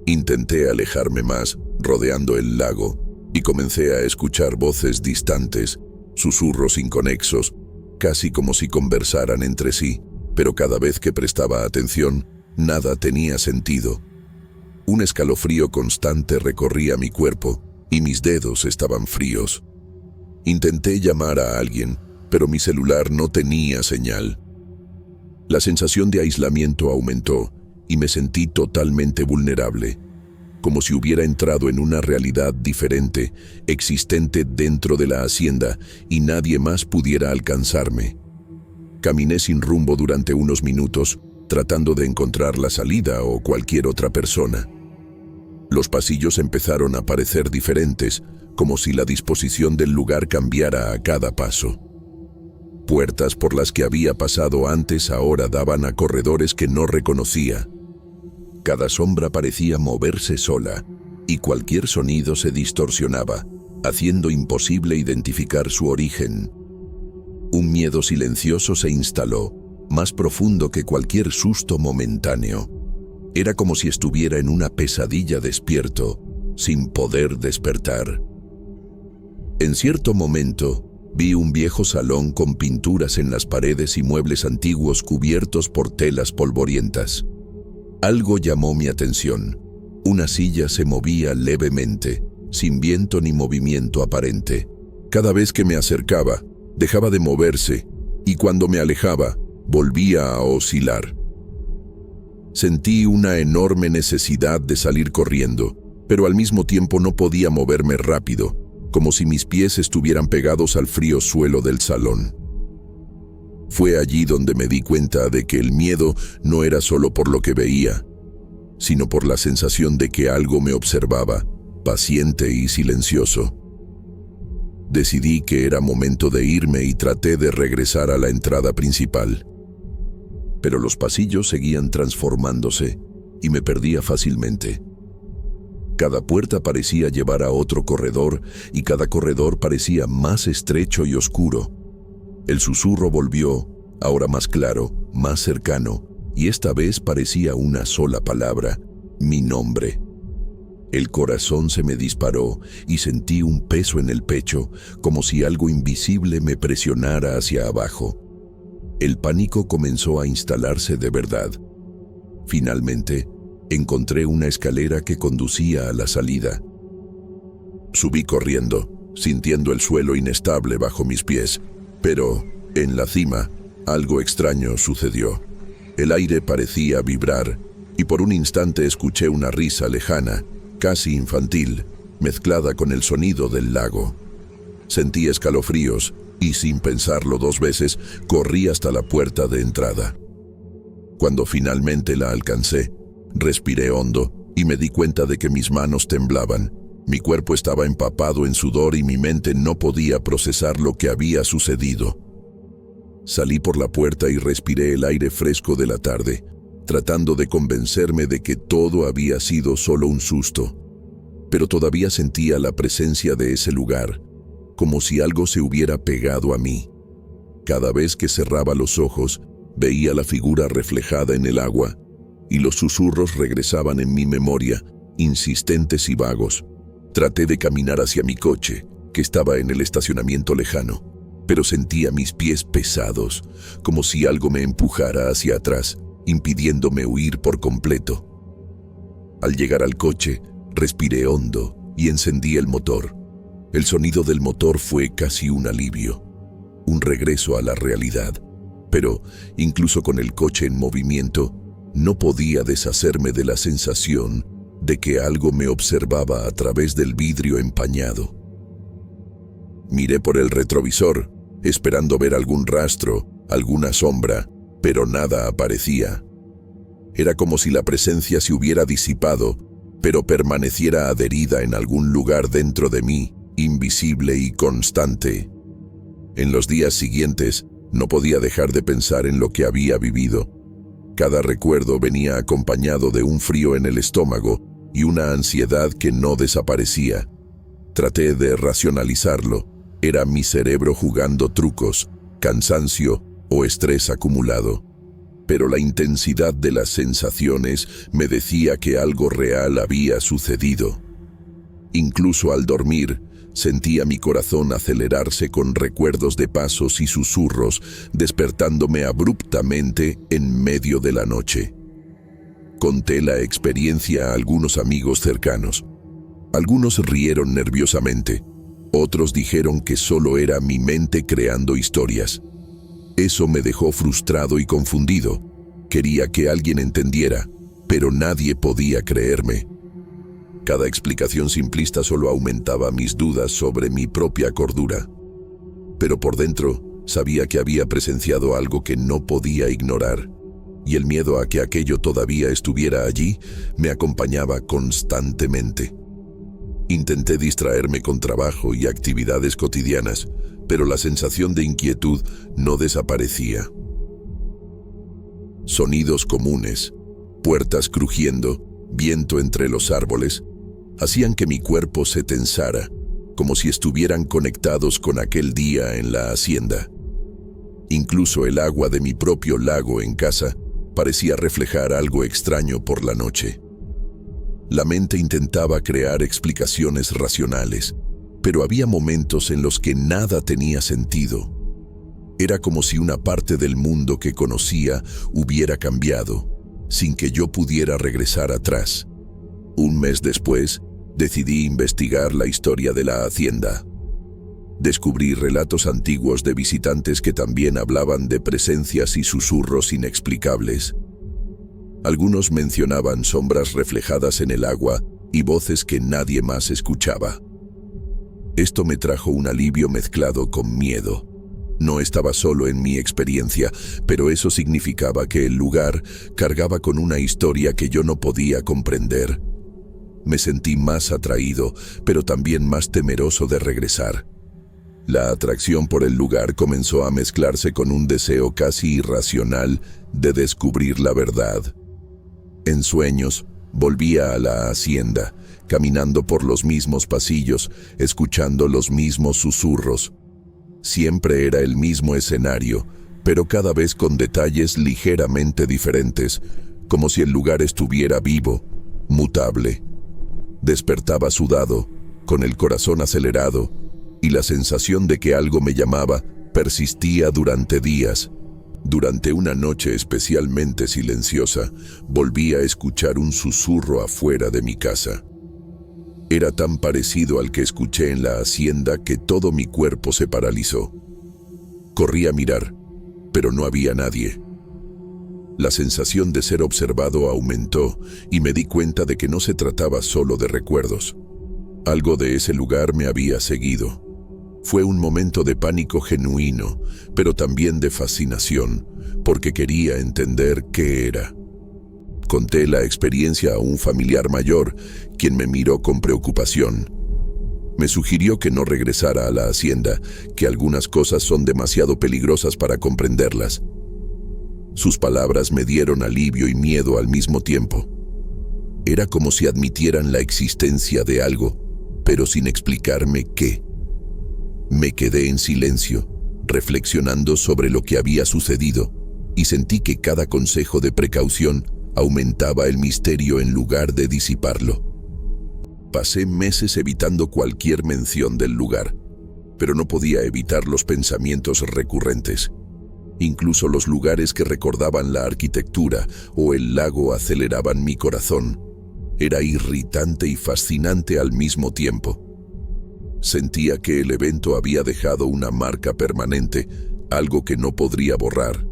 Intenté alejarme más, rodeando el lago, y comencé a escuchar voces distantes, susurros inconexos, casi como si conversaran entre sí, pero cada vez que prestaba atención, nada tenía sentido. Un escalofrío constante recorría mi cuerpo y mis dedos estaban fríos. Intenté llamar a alguien, pero mi celular no tenía señal. La sensación de aislamiento aumentó y me sentí totalmente vulnerable, como si hubiera entrado en una realidad diferente, existente dentro de la hacienda y nadie más pudiera alcanzarme. Caminé sin rumbo durante unos minutos, tratando de encontrar la salida o cualquier otra persona. Los pasillos empezaron a parecer diferentes, como si la disposición del lugar cambiara a cada paso. Puertas por las que había pasado antes ahora daban a corredores que no reconocía. Cada sombra parecía moverse sola, y cualquier sonido se distorsionaba, haciendo imposible identificar su origen. Un miedo silencioso se instaló, más profundo que cualquier susto momentáneo. Era como si estuviera en una pesadilla despierto, sin poder despertar. En cierto momento, vi un viejo salón con pinturas en las paredes y muebles antiguos cubiertos por telas polvorientas. Algo llamó mi atención. Una silla se movía levemente, sin viento ni movimiento aparente. Cada vez que me acercaba, dejaba de moverse, y cuando me alejaba, volvía a oscilar. Sentí una enorme necesidad de salir corriendo, pero al mismo tiempo no podía moverme rápido, como si mis pies estuvieran pegados al frío suelo del salón. Fue allí donde me di cuenta de que el miedo no era solo por lo que veía, sino por la sensación de que algo me observaba, paciente y silencioso. Decidí que era momento de irme y traté de regresar a la entrada principal. Pero los pasillos seguían transformándose y me perdía fácilmente. Cada puerta parecía llevar a otro corredor y cada corredor parecía más estrecho y oscuro. El susurro volvió, ahora más claro, más cercano, y esta vez parecía una sola palabra: mi nombre. El corazón se me disparó y sentí un peso en el pecho, como si algo invisible me presionara hacia abajo. El pánico comenzó a instalarse de verdad. Finalmente, encontré una escalera que conducía a la salida. Subí corriendo, sintiendo el suelo inestable bajo mis pies, pero, en la cima, algo extraño sucedió. El aire parecía vibrar, y por un instante escuché una risa lejana, casi infantil, mezclada con el sonido del lago. Sentí escalofríos y, sin pensarlo dos veces, corrí hasta la puerta de entrada. Cuando finalmente la alcancé, respiré hondo y me di cuenta de que mis manos temblaban. Mi cuerpo estaba empapado en sudor y mi mente no podía procesar lo que había sucedido. Salí por la puerta y respiré el aire fresco de la tarde, tratando de convencerme de que todo había sido solo un susto. Pero todavía sentía la presencia de ese lugar, como si algo se hubiera pegado a mí. Cada vez que cerraba los ojos, veía la figura reflejada en el agua, y los susurros regresaban en mi memoria, insistentes y vagos. Traté de caminar hacia mi coche, que estaba en el estacionamiento lejano, pero sentía mis pies pesados, como si algo me empujara hacia atrás, impidiéndome huir por completo. Al llegar al coche, respiré hondo y encendí el motor. El sonido del motor fue casi un alivio, un regreso a la realidad. Pero, incluso con el coche en movimiento, no podía deshacerme de la sensación de que algo me observaba a través del vidrio empañado. Miré por el retrovisor, esperando ver algún rastro, alguna sombra, pero nada aparecía. Era como si la presencia se hubiera disipado, pero permaneciera adherida en algún lugar dentro de mí, invisible y constante. En los días siguientes, no podía dejar de pensar en lo que había vivido. Cada recuerdo venía acompañado de un frío en el estómago y una ansiedad que no desaparecía. Traté de racionalizarlo. Era mi cerebro jugando trucos, cansancio o estrés acumulado. Pero la intensidad de las sensaciones me decía que algo real había sucedido. Incluso al dormir, sentía mi corazón acelerarse con recuerdos de pasos y susurros, despertándome abruptamente en medio de la noche. Conté la experiencia a algunos amigos cercanos. Algunos rieron nerviosamente, otros dijeron que solo era mi mente creando historias. Eso me dejó frustrado y confundido. Quería que alguien entendiera, pero nadie podía creerme. Cada explicación simplista solo aumentaba mis dudas sobre mi propia cordura. Pero por dentro, sabía que había presenciado algo que no podía ignorar, y el miedo a que aquello todavía estuviera allí me acompañaba constantemente. Intenté distraerme con trabajo y actividades cotidianas, pero la sensación de inquietud no desaparecía. Sonidos comunes, puertas crujiendo, viento entre los árboles, hacían que mi cuerpo se tensara, como si estuvieran conectados con aquel día en la hacienda. Incluso el agua de mi propio lago en casa parecía reflejar algo extraño por la noche. La mente intentaba crear explicaciones racionales, pero había momentos en los que nada tenía sentido. Era como si una parte del mundo que conocía hubiera cambiado, sin que yo pudiera regresar atrás. Un mes después, decidí investigar la historia de la hacienda. Descubrí relatos antiguos de visitantes que también hablaban de presencias y susurros inexplicables. Algunos mencionaban sombras reflejadas en el agua y voces que nadie más escuchaba. Esto me trajo un alivio mezclado con miedo. No estaba solo en mi experiencia, pero eso significaba que el lugar cargaba con una historia que yo no podía comprender. Me sentí más atraído, pero también más temeroso de regresar. La atracción por el lugar comenzó a mezclarse con un deseo casi irracional de descubrir la verdad. En sueños, volvía a la hacienda, caminando por los mismos pasillos, escuchando los mismos susurros. Siempre era el mismo escenario, pero cada vez con detalles ligeramente diferentes, como si el lugar estuviera vivo, mutable. Despertaba sudado, con el corazón acelerado, y la sensación de que algo me llamaba persistía durante días. Durante una noche especialmente silenciosa, volví a escuchar un susurro afuera de mi casa. Era tan parecido al que escuché en la hacienda que todo mi cuerpo se paralizó. Corrí a mirar, pero no había nadie. La sensación de ser observado aumentó y me di cuenta de que no se trataba solo de recuerdos. Algo de ese lugar me había seguido. Fue un momento de pánico genuino, pero también de fascinación, porque quería entender qué era. Conté la experiencia a un familiar mayor, quien me miró con preocupación. Me sugirió que no regresara a la hacienda, que algunas cosas son demasiado peligrosas para comprenderlas. Sus palabras me dieron alivio y miedo al mismo tiempo. Era como si admitieran la existencia de algo, pero sin explicarme qué. Me quedé en silencio, reflexionando sobre lo que había sucedido, y sentí que cada consejo de precaución aumentaba el misterio en lugar de disiparlo. Pasé meses evitando cualquier mención del lugar, pero no podía evitar los pensamientos recurrentes. Incluso los lugares que recordaban la arquitectura o el lago aceleraban mi corazón. Era irritante y fascinante al mismo tiempo. Sentía que el evento había dejado una marca permanente, algo que no podría borrar.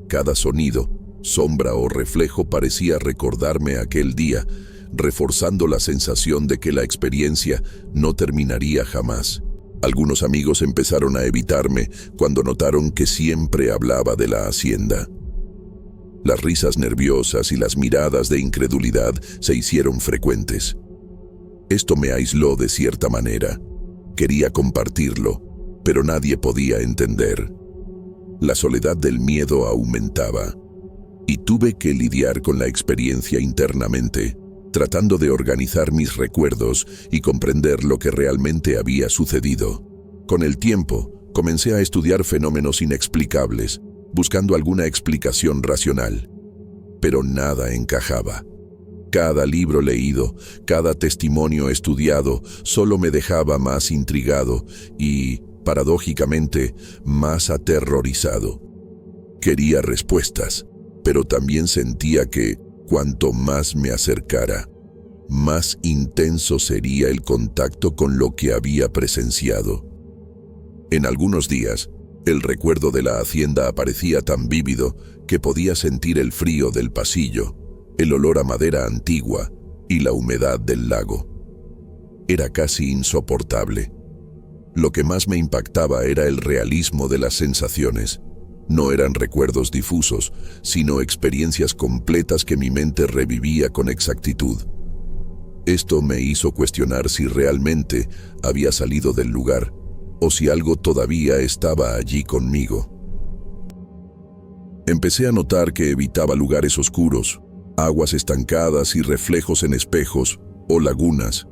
Cada sonido, sombra o reflejo parecía recordarme aquel día, reforzando la sensación de que la experiencia no terminaría jamás. Algunos amigos empezaron a evitarme cuando notaron que siempre hablaba de la hacienda. Las risas nerviosas y las miradas de incredulidad se hicieron frecuentes. Esto me aisló de cierta manera. Quería compartirlo, pero nadie podía entender. La soledad del miedo aumentaba, y tuve que lidiar con la experiencia internamente, tratando de organizar mis recuerdos y comprender lo que realmente había sucedido. Con el tiempo, comencé a estudiar fenómenos inexplicables, buscando alguna explicación racional. Pero nada encajaba. Cada libro leído, cada testimonio estudiado, solo me dejaba más intrigado y, paradójicamente, más aterrorizado. Quería respuestas, pero también sentía que, cuanto más me acercara, más intenso sería el contacto con lo que había presenciado. En algunos días, el recuerdo de la hacienda aparecía tan vívido que podía sentir el frío del pasillo, el olor a madera antigua y la humedad del lago. Era casi insoportable. Lo que más me impactaba era el realismo de las sensaciones. No eran recuerdos difusos, sino experiencias completas que mi mente revivía con exactitud. Esto me hizo cuestionar si realmente había salido del lugar o si algo todavía estaba allí conmigo. Empecé a notar que evitaba lugares oscuros, aguas estancadas y reflejos en espejos o lagunas.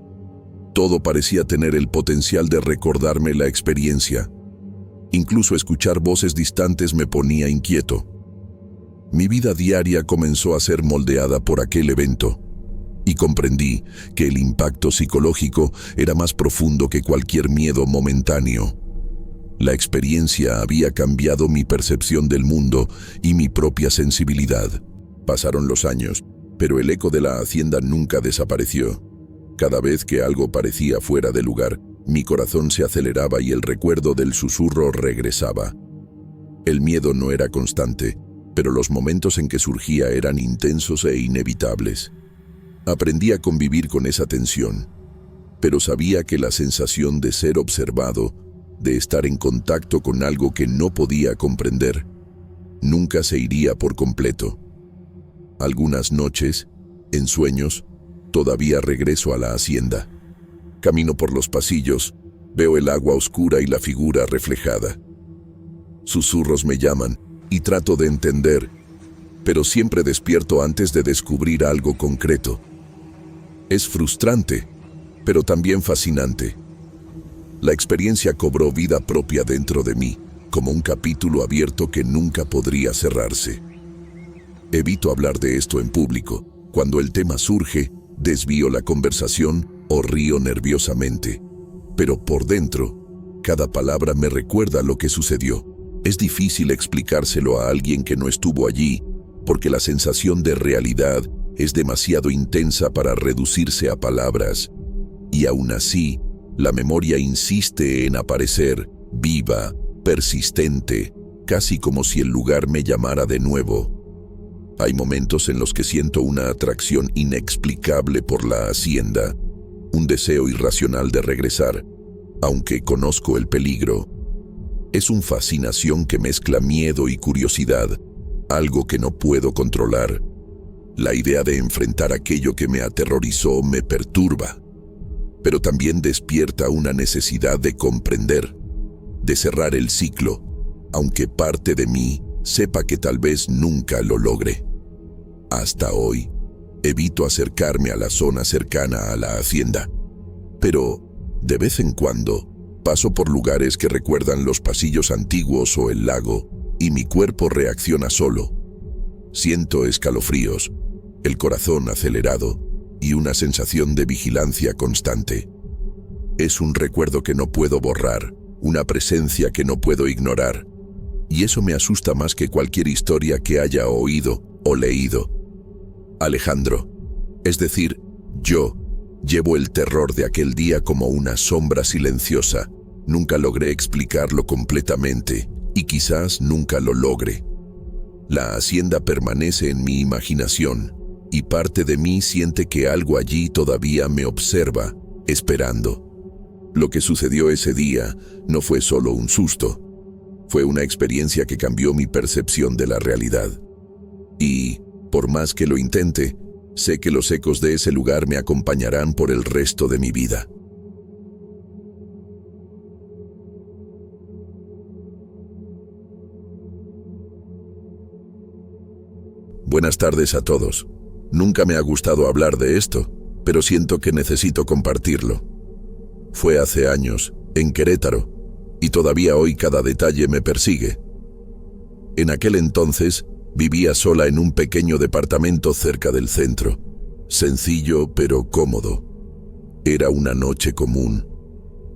Todo parecía tener el potencial de recordarme la experiencia. Incluso escuchar voces distantes me ponía inquieto. Mi vida diaria comenzó a ser moldeada por aquel evento, y comprendí que el impacto psicológico era más profundo que cualquier miedo momentáneo. La experiencia había cambiado mi percepción del mundo y mi propia sensibilidad. Pasaron los años, pero el eco de la hacienda nunca desapareció. Cada vez que algo parecía fuera de lugar, mi corazón se aceleraba y el recuerdo del susurro regresaba. El miedo no era constante, pero los momentos en que surgía eran intensos e inevitables. Aprendí a convivir con esa tensión, pero sabía que la sensación de ser observado de estar en contacto con algo que no podía comprender. Nunca se iría por completo. Algunas noches, en sueños, todavía regreso a la hacienda. Camino por los pasillos, veo el agua oscura y la figura reflejada. Susurros me llaman y trato de entender, pero siempre despierto antes de descubrir algo concreto. Es frustrante, pero también fascinante. La experiencia cobró vida propia dentro de mí, como un capítulo abierto que nunca podría cerrarse. Evito hablar de esto en público. Cuando el tema surge, desvío la conversación o río nerviosamente. Pero por dentro, cada palabra me recuerda lo que sucedió. Es difícil explicárselo a alguien que no estuvo allí, porque la sensación de realidad es demasiado intensa para reducirse a palabras. Y aún así, la memoria insiste en aparecer, viva, persistente, casi como si el lugar me llamara de nuevo. Hay momentos en los que siento una atracción inexplicable por la hacienda, un deseo irracional de regresar, aunque conozco el peligro. Es una fascinación que mezcla miedo y curiosidad, algo que no puedo controlar. La idea de enfrentar aquello que me aterrorizó me perturba, pero también despierta una necesidad de comprender, de cerrar el ciclo, aunque parte de mí sepa que tal vez nunca lo logre. Hasta hoy, evito acercarme a la zona cercana a la hacienda, pero de vez en cuando paso por lugares que recuerdan los pasillos antiguos o el lago, y mi cuerpo reacciona solo. Siento escalofríos, el corazón acelerado y una sensación de vigilancia constante. Es un recuerdo que no puedo borrar, una presencia que no puedo ignorar, y eso me asusta más que cualquier historia que haya oído o leído. Alejandro, es decir, yo, llevo el terror de aquel día como una sombra silenciosa. Nunca logré explicarlo completamente, y quizás nunca lo logre. La hacienda permanece en mi imaginación, y parte de mí siente que algo allí todavía me observa, esperando. Lo que sucedió ese día no fue solo un susto, fue una experiencia que cambió mi percepción de la realidad. Y, por más que lo intente, sé que los ecos de ese lugar me acompañarán por el resto de mi vida. Buenas tardes a todos. Nunca me ha gustado hablar de esto, pero siento que necesito compartirlo. Fue hace años, en Querétaro, y todavía hoy cada detalle me persigue. En aquel entonces, vivía sola en un pequeño departamento cerca del centro. Sencillo pero cómodo. Era una noche común.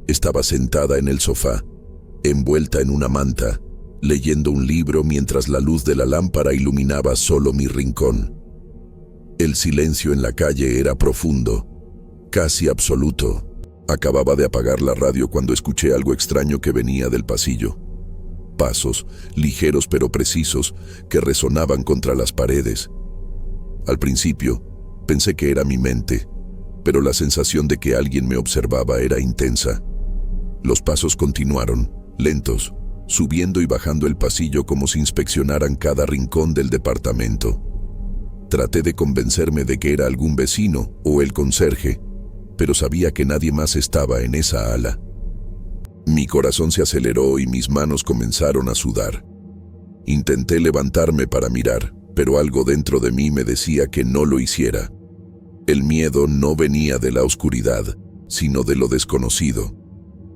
Estaba sentada en el sofá, envuelta en una manta, leyendo un libro mientras la luz de la lámpara iluminaba solo mi rincón. El silencio en la calle era profundo, casi absoluto. Acababa de apagar la radio cuando escuché algo extraño que venía del pasillo. Pasos, ligeros pero precisos, que resonaban contra las paredes. Al principio, pensé que era mi mente, pero la sensación de que alguien me observaba era intensa. Los pasos continuaron, lentos, subiendo y bajando el pasillo como si inspeccionaran cada rincón del departamento. Traté de convencerme de que era algún vecino o el conserje, pero sabía que nadie más estaba en esa ala. Mi corazón se aceleró y mis manos comenzaron a sudar. Intenté levantarme para mirar, pero algo dentro de mí me decía que no lo hiciera. El miedo no venía de la oscuridad, sino de lo desconocido.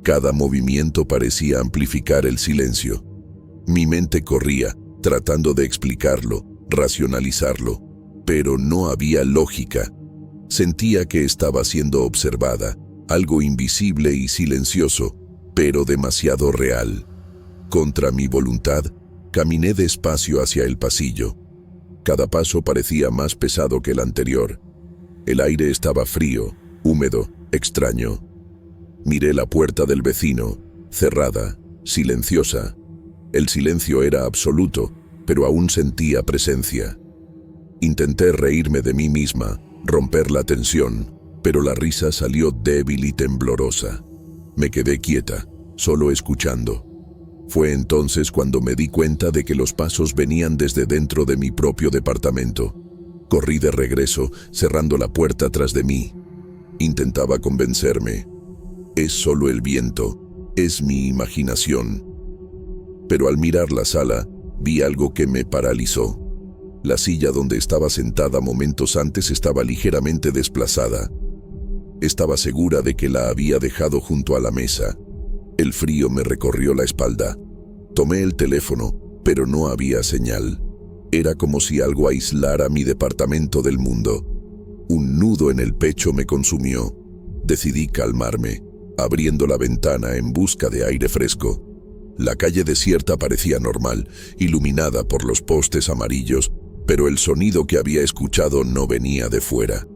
Cada movimiento parecía amplificar el silencio. Mi mente corría, tratando de explicarlo, racionalizarlo, pero no había lógica. Sentía que estaba siendo observada, algo invisible y silencioso, pero demasiado real. Contra mi voluntad, caminé despacio hacia el pasillo. Cada paso parecía más pesado que el anterior. El aire estaba frío, húmedo, extraño. Miré la puerta del vecino, cerrada, silenciosa. El silencio era absoluto, pero aún sentía presencia. Intenté reírme de mí misma, romper la tensión, pero la risa salió débil y temblorosa. Me quedé quieta, solo escuchando. Fue entonces cuando me di cuenta de que los pasos venían desde dentro de mi propio departamento. Corrí de regreso, cerrando la puerta tras de mí. Intentaba convencerme. Es solo el viento, es mi imaginación. Pero al mirar la sala, vi algo que me paralizó. La silla donde estaba sentada momentos antes estaba ligeramente desplazada. Estaba segura de que la había dejado junto a la mesa. El frío me recorrió la espalda. Tomé el teléfono, pero no había señal. Era como si algo aislara mi departamento del mundo. Un nudo en el pecho me consumió. Decidí calmarme, abriendo la ventana en busca de aire fresco. La calle desierta parecía normal, iluminada por los postes amarillos, pero el sonido que había escuchado no venía de fuera.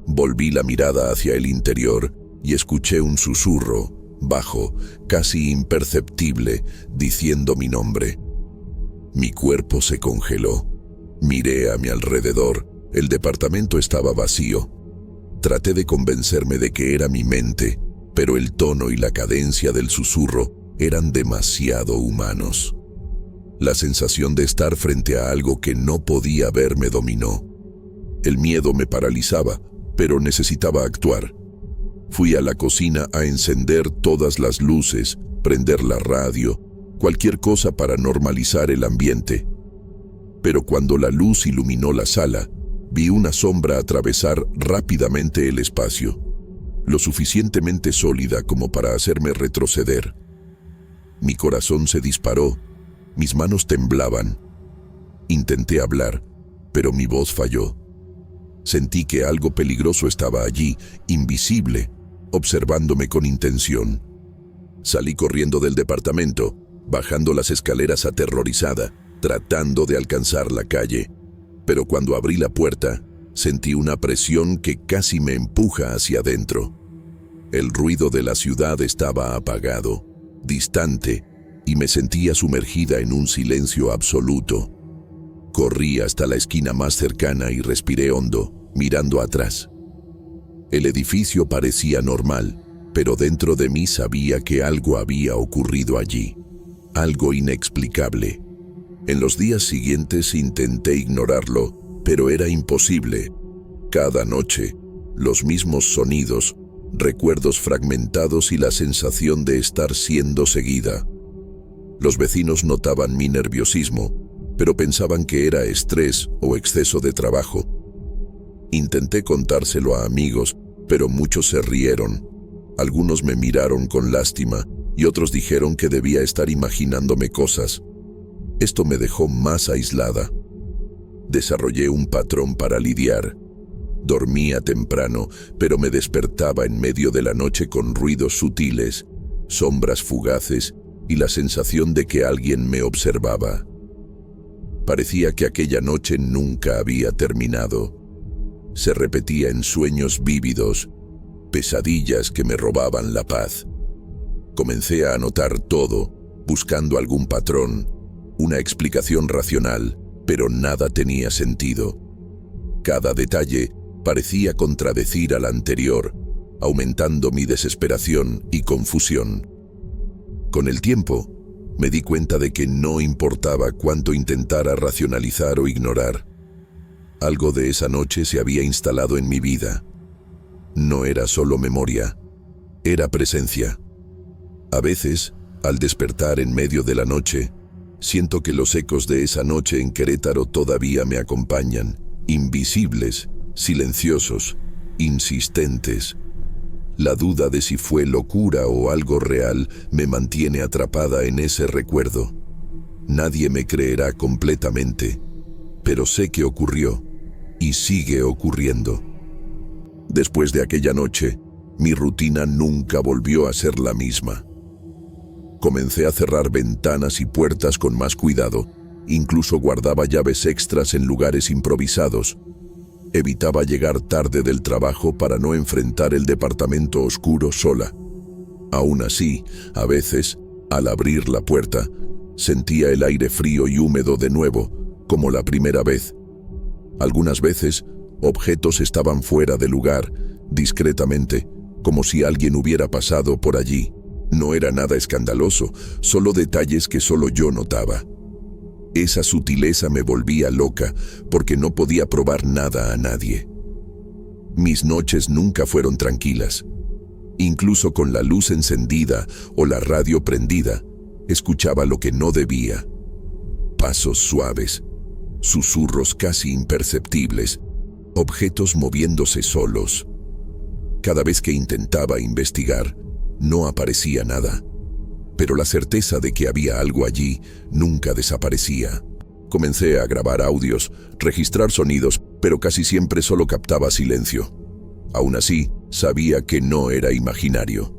Volví la mirada hacia el interior y escuché un susurro, bajo, casi imperceptible, diciendo mi nombre. Mi cuerpo se congeló. Miré a mi alrededor. El departamento estaba vacío. Traté de convencerme de que era mi mente, pero el tono y la cadencia del susurro eran demasiado humanos. La sensación de estar frente a algo que no podía ver me dominó. El miedo me paralizaba, pero necesitaba actuar. Fui a la cocina a encender todas las luces, prender la radio, cualquier cosa para normalizar el ambiente. Pero cuando la luz iluminó la sala, vi una sombra atravesar rápidamente el espacio, lo suficientemente sólida como para hacerme retroceder. Mi corazón se disparó, mis manos temblaban. Intenté hablar, pero mi voz falló. Sentí que algo peligroso estaba allí, invisible, observándome con intención. Salí corriendo del departamento, bajando las escaleras aterrorizada, tratando de alcanzar la calle. Pero cuando abrí la puerta, sentí una presión que casi me empuja hacia adentro. El ruido de la ciudad estaba apagado, distante, y me sentía sumergida en un silencio absoluto. Corrí hasta la esquina más cercana y respiré hondo, mirando atrás. El edificio parecía normal, pero dentro de mí sabía que algo había ocurrido allí, algo inexplicable. En los días siguientes intenté ignorarlo, pero era imposible. Cada noche, los mismos sonidos, recuerdos fragmentados y la sensación de estar siendo seguida. Los vecinos notaban mi nerviosismo, pero pensaban que era estrés o exceso de trabajo. Intenté contárselo a amigos, pero muchos se rieron. Algunos me miraron con lástima y otros dijeron que debía estar imaginándome cosas. Esto me dejó más aislada. Desarrollé un patrón para lidiar. Dormía temprano, pero me despertaba en medio de la noche con ruidos sutiles, sombras fugaces y la sensación de que alguien me observaba. Parecía que aquella noche nunca había terminado. Se repetía en sueños vívidos, pesadillas que me robaban la paz. Comencé a anotar todo, buscando algún patrón, una explicación racional, pero nada tenía sentido. Cada detalle parecía contradecir al anterior, aumentando mi desesperación y confusión. Con el tiempo, me di cuenta de que no importaba cuánto intentara racionalizar o ignorar. Algo de esa noche se había instalado en mi vida. No era solo memoria, era presencia. A veces, al despertar en medio de la noche, siento que los ecos de esa noche en Querétaro todavía me acompañan, invisibles, silenciosos, insistentes. La duda de si fue locura o algo real me mantiene atrapada en ese recuerdo. Nadie me creerá completamente, pero sé que ocurrió y sigue ocurriendo. Después de aquella noche, mi rutina nunca volvió a ser la misma. Comencé a cerrar ventanas y puertas con más cuidado, incluso guardaba llaves extras en lugares improvisados. Evitaba llegar tarde del trabajo para no enfrentar el departamento oscuro sola. Aún así, a veces, al abrir la puerta, sentía el aire frío y húmedo de nuevo, como la primera vez. Algunas veces, objetos estaban fuera de lugar, discretamente, como si alguien hubiera pasado por allí, No era nada escandaloso, solo detalles que solo yo notaba. Esa sutileza me volvía loca porque no podía probar nada a nadie. Mis noches nunca fueron tranquilas. Incluso con la luz encendida o la radio prendida, escuchaba lo que no debía. Pasos suaves, susurros casi imperceptibles, objetos moviéndose solos. Cada vez que intentaba investigar, no aparecía nada, pero la certeza de que había algo allí nunca desaparecía. Comencé a grabar audios, registrar sonidos, pero casi siempre solo captaba silencio. Aún así, sabía que no era imaginario.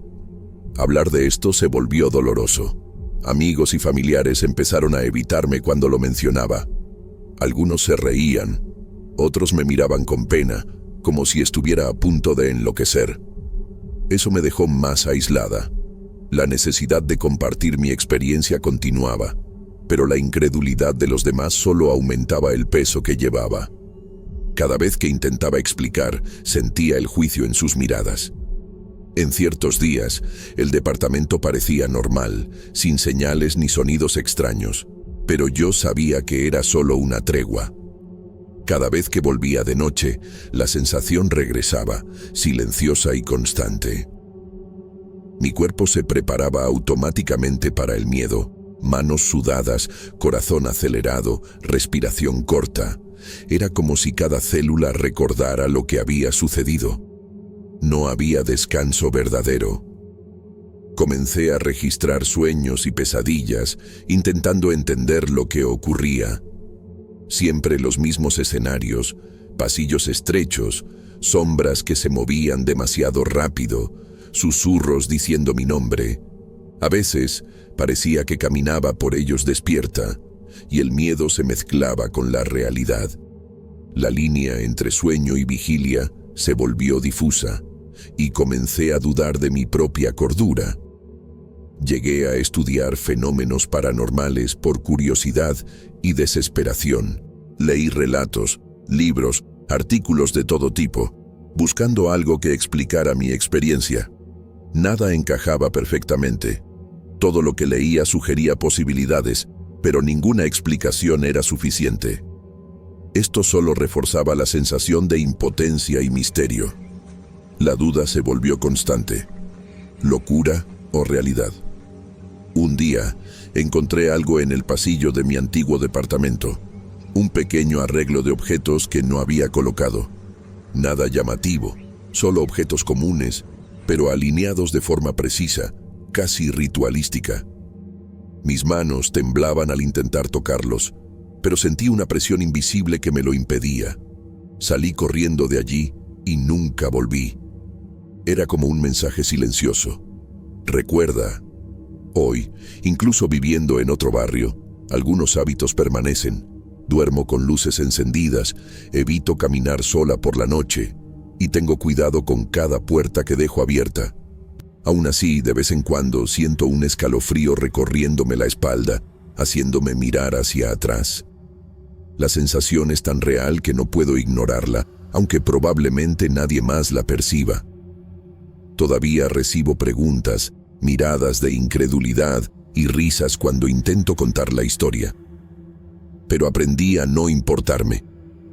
Hablar de esto se volvió doloroso. Amigos y familiares empezaron a evitarme cuando lo mencionaba. Algunos se reían, otros me miraban con pena, como si estuviera a punto de enloquecer. Eso me dejó más aislada. La necesidad de compartir mi experiencia continuaba, pero la incredulidad de los demás solo aumentaba el peso que llevaba. Cada vez que intentaba explicar, sentía el juicio en sus miradas. En ciertos días, el departamento parecía normal, sin señales ni sonidos extraños, pero yo sabía que era solo una tregua. Cada vez que volvía de noche, la sensación regresaba, silenciosa y constante. Mi cuerpo se preparaba automáticamente para el miedo, manos sudadas, corazón acelerado, respiración corta. Era como si cada célula recordara lo que había sucedido. No había descanso verdadero. Comencé a registrar sueños y pesadillas, intentando entender lo que ocurría. Siempre los mismos escenarios, pasillos estrechos, sombras que se movían demasiado rápido, susurros diciendo mi nombre. A veces parecía que caminaba por ellos despierta, y el miedo se mezclaba con la realidad. La línea entre sueño y vigilia se volvió difusa, y comencé a dudar de mi propia cordura. Llegué a estudiar fenómenos paranormales por curiosidad y desesperación. Leí relatos, libros, artículos de todo tipo, buscando algo que explicara mi experiencia. Nada encajaba perfectamente. Todo lo que leía sugería posibilidades, pero ninguna explicación era suficiente. Esto solo reforzaba la sensación de impotencia y misterio. La duda se volvió constante. ¿Locura o realidad? Un día, encontré algo en el pasillo de mi antiguo departamento. Un pequeño arreglo de objetos que no había colocado. Nada llamativo, solo objetos comunes, pero alineados de forma precisa, casi ritualística. Mis manos temblaban al intentar tocarlos, pero sentí una presión invisible que me lo impedía. Salí corriendo de allí y nunca volví. Era como un mensaje silencioso. Recuerda, hoy, incluso viviendo en otro barrio, algunos hábitos permanecen. Duermo con luces encendidas, evito caminar sola por la noche y tengo cuidado con cada puerta que dejo abierta. Aún así, de vez en cuando siento un escalofrío recorriéndome la espalda, haciéndome mirar hacia atrás. La sensación es tan real que no puedo ignorarla, aunque probablemente nadie más la perciba. Todavía recibo preguntas, miradas de incredulidad y risas cuando intento contar la historia. Pero aprendí a no importarme.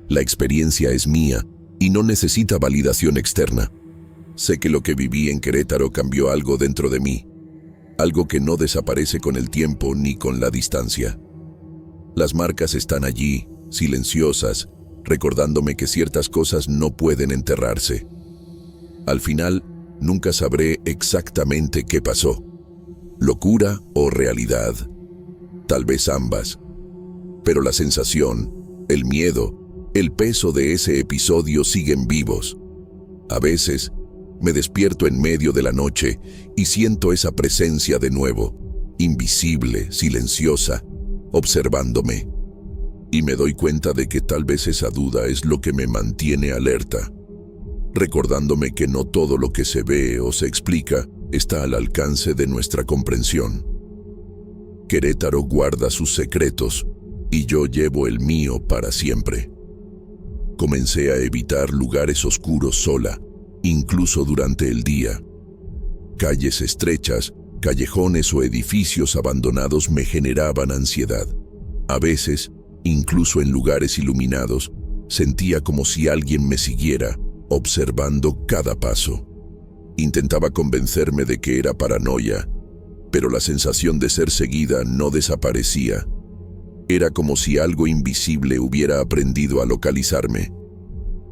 La experiencia es mía y no necesita validación externa. Sé que lo que viví en Querétaro cambió algo dentro de mí, algo que no desaparece con el tiempo ni con la distancia. Las marcas están allí, silenciosas, recordándome que ciertas cosas no pueden enterrarse. Al final, nunca sabré exactamente qué pasó. ¿Locura o realidad? Tal vez ambas. Pero la sensación, el miedo, el peso de ese episodio siguen vivos. A veces, me despierto en medio de la noche y siento esa presencia de nuevo, invisible, silenciosa, observándome. Y me doy cuenta de que tal vez esa duda es lo que me mantiene alerta, recordándome que no todo lo que se ve o se explica está al alcance de nuestra comprensión. Querétaro guarda sus secretos y yo llevo el mío para siempre. Comencé a evitar lugares oscuros sola, incluso durante el día. Calles estrechas, Callejones o edificios abandonados me generaban ansiedad. A veces, incluso en lugares iluminados, sentía como si alguien me siguiera, observando cada paso. Intentaba convencerme de que era paranoia, pero la sensación de ser seguida no desaparecía. Era como si algo invisible hubiera aprendido a localizarme.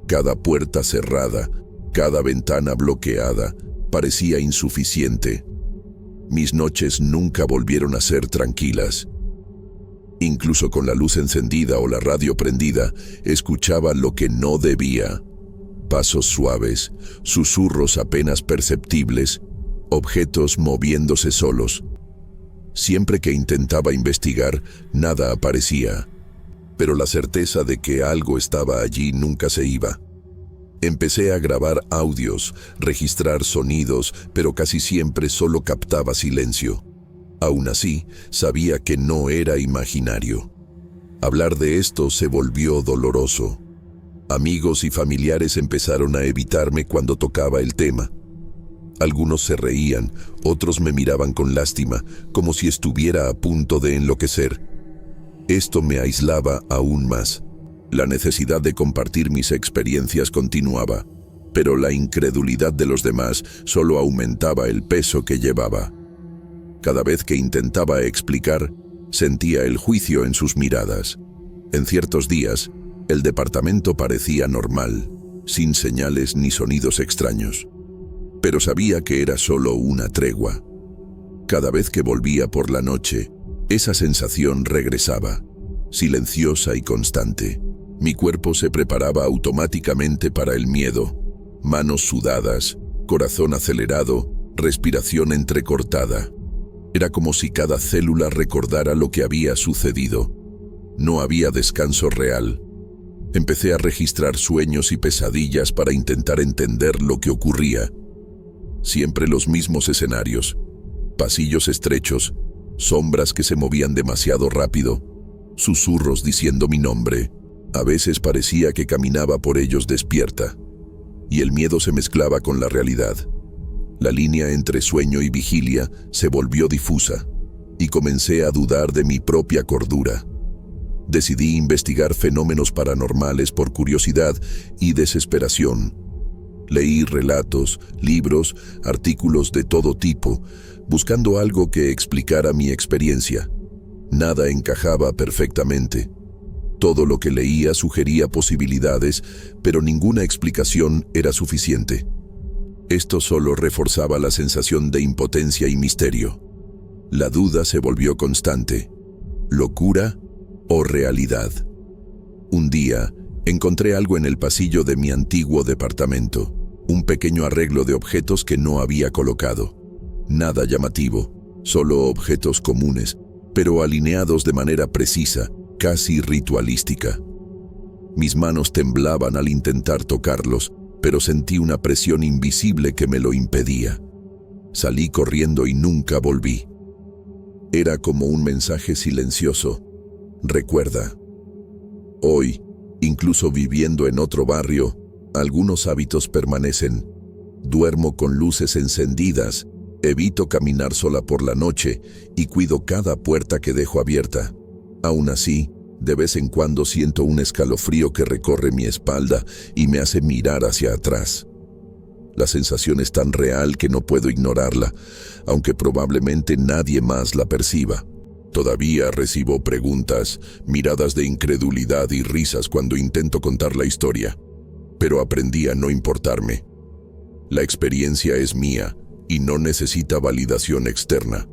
Cada puerta cerrada, cada ventana bloqueada, parecía insuficiente. Mis noches nunca volvieron a ser tranquilas. Incluso con la luz encendida o la radio prendida, escuchaba lo que no debía. Pasos suaves, susurros apenas perceptibles, objetos moviéndose solos. Siempre que intentaba investigar, nada aparecía, pero la certeza de que algo estaba allí nunca se iba. Empecé a grabar audios, registrar sonidos, pero casi siempre solo captaba silencio. Aún así, sabía que no era imaginario. Hablar de esto se volvió doloroso. Amigos y familiares empezaron a evitarme cuando tocaba el tema. Algunos se reían, otros me miraban con lástima, como si estuviera a punto de enloquecer. Esto me aislaba aún más. La necesidad de compartir mis experiencias continuaba, pero la incredulidad de los demás solo aumentaba el peso que llevaba. Cada vez que intentaba explicar, sentía el juicio en sus miradas. En ciertos días, el departamento parecía normal, sin señales ni sonidos extraños. Pero sabía que era solo una tregua. Cada vez que volvía por la noche, esa sensación regresaba, silenciosa y constante. Mi cuerpo se preparaba automáticamente para el miedo. Manos sudadas, corazón acelerado, respiración entrecortada. Era como si cada célula recordara lo que había sucedido. No había descanso real. Empecé a registrar sueños y pesadillas para intentar entender lo que ocurría. Siempre los mismos escenarios. Pasillos estrechos, sombras que se movían demasiado rápido, susurros diciendo mi nombre. A veces parecía que caminaba por ellos despierta, y el miedo se mezclaba con la realidad. La línea entre sueño y vigilia se volvió difusa, y comencé a dudar de mi propia cordura. Decidí investigar fenómenos paranormales por curiosidad y desesperación. Leí relatos, libros, artículos de todo tipo, buscando algo que explicara mi experiencia. Nada encajaba perfectamente. Todo lo que leía sugería posibilidades, pero ninguna explicación era suficiente. Esto solo reforzaba la sensación de impotencia y misterio. La duda se volvió constante. ¿Locura o realidad? Un día, encontré algo en el pasillo de mi antiguo departamento. Un pequeño arreglo de objetos que no había colocado. Nada llamativo, solo objetos comunes, pero alineados de manera precisa, casi ritualística. Mis manos temblaban al intentar tocarlos, pero sentí una presión invisible que me lo impedía. Salí corriendo y nunca volví. Era como un mensaje silencioso. Recuerda. Hoy, incluso viviendo en otro barrio, algunos hábitos permanecen. Duermo con luces encendidas, evito caminar sola por la noche y cuido cada puerta que dejo abierta. Aún así, de vez en cuando siento un escalofrío que recorre mi espalda y me hace mirar hacia atrás. La sensación es tan real que no puedo ignorarla, aunque probablemente nadie más la perciba. Todavía recibo preguntas, miradas de incredulidad y risas cuando intento contar la historia, pero aprendí a no importarme. La experiencia es mía y no necesita validación externa.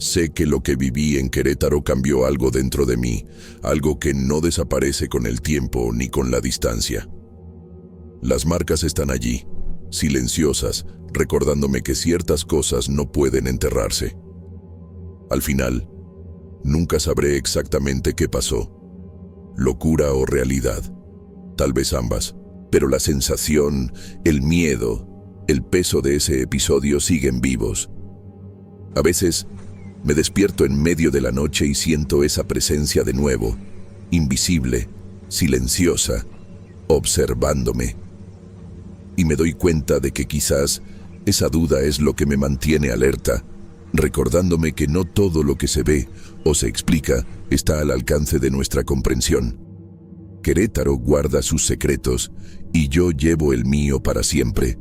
Sé que lo que viví en Querétaro cambió algo dentro de mí, algo que no desaparece con el tiempo ni con la distancia. Las marcas están allí, silenciosas, recordándome que ciertas cosas no pueden enterrarse. Al final, nunca sabré exactamente qué pasó. Locura o realidad, tal vez ambas, pero la sensación, el miedo, el peso de ese episodio siguen vivos. A veces, me despierto en medio de la noche y siento esa presencia de nuevo, invisible, silenciosa, observándome. Y me doy cuenta de que quizás esa duda es lo que me mantiene alerta, recordándome que no todo lo que se ve o se explica está al alcance de nuestra comprensión. Querétaro guarda sus secretos y yo llevo el mío para siempre.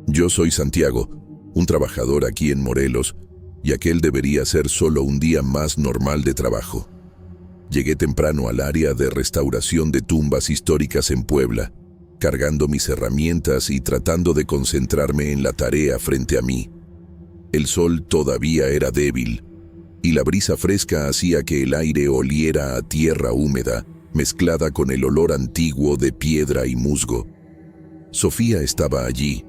Yo soy Santiago, un trabajador aquí en Morelos, y aquel debería ser solo un día más normal de trabajo. Llegué temprano al área de restauración de tumbas históricas en Puebla, cargando mis herramientas y tratando de concentrarme en la tarea frente a mí. El sol todavía era débil, y la brisa fresca hacía que el aire oliera a tierra húmeda, mezclada con el olor antiguo de piedra y musgo. Sofía estaba allí,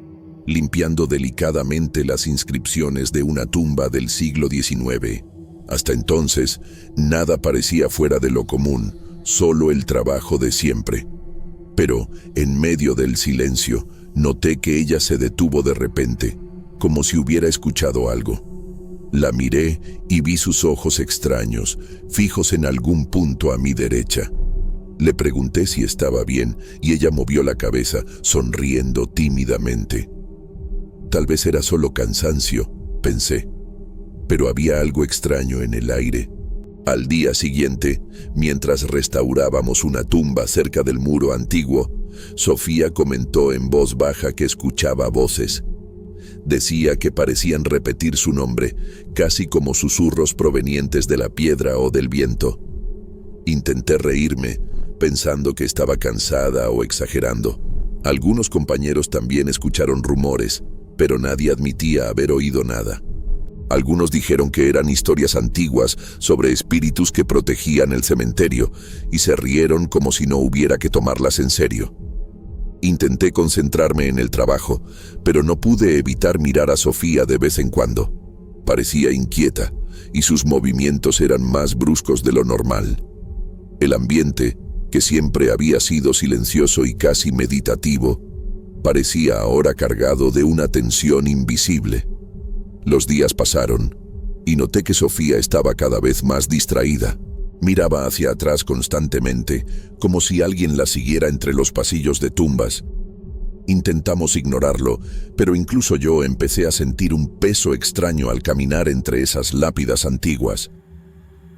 limpiando delicadamente las inscripciones de una tumba del siglo XIX. Hasta entonces, nada parecía fuera de lo común, solo el trabajo de siempre. Pero, en medio del silencio, noté que ella se detuvo de repente, como si hubiera escuchado algo. La miré y vi sus ojos extraños, fijos en algún punto a mi derecha. Le pregunté si estaba bien y ella movió la cabeza, sonriendo tímidamente. Tal vez era solo cansancio, pensé, pero había algo extraño en el aire. Al día siguiente, mientras restaurábamos una tumba cerca del muro antiguo, Sofía comentó en voz baja que escuchaba voces. Decía que parecían repetir su nombre, casi como susurros provenientes de la piedra o del viento. Intenté reírme, pensando que estaba cansada o exagerando. Algunos compañeros también escucharon rumores, pero nadie admitía haber oído nada. Algunos dijeron que eran historias antiguas sobre espíritus que protegían el cementerio y se rieron como si no hubiera que tomarlas en serio. Intenté concentrarme en el trabajo, pero no pude evitar mirar a Sofía de vez en cuando. Parecía inquieta y sus movimientos eran más bruscos de lo normal. El ambiente, que siempre había sido silencioso y casi meditativo, parecía ahora cargado de una tensión invisible. Los días pasaron, y noté que Sofía estaba cada vez más distraída. Miraba hacia atrás constantemente, como si alguien la siguiera entre los pasillos de tumbas. Intentamos ignorarlo, pero incluso yo empecé a sentir un peso extraño al caminar entre esas lápidas antiguas.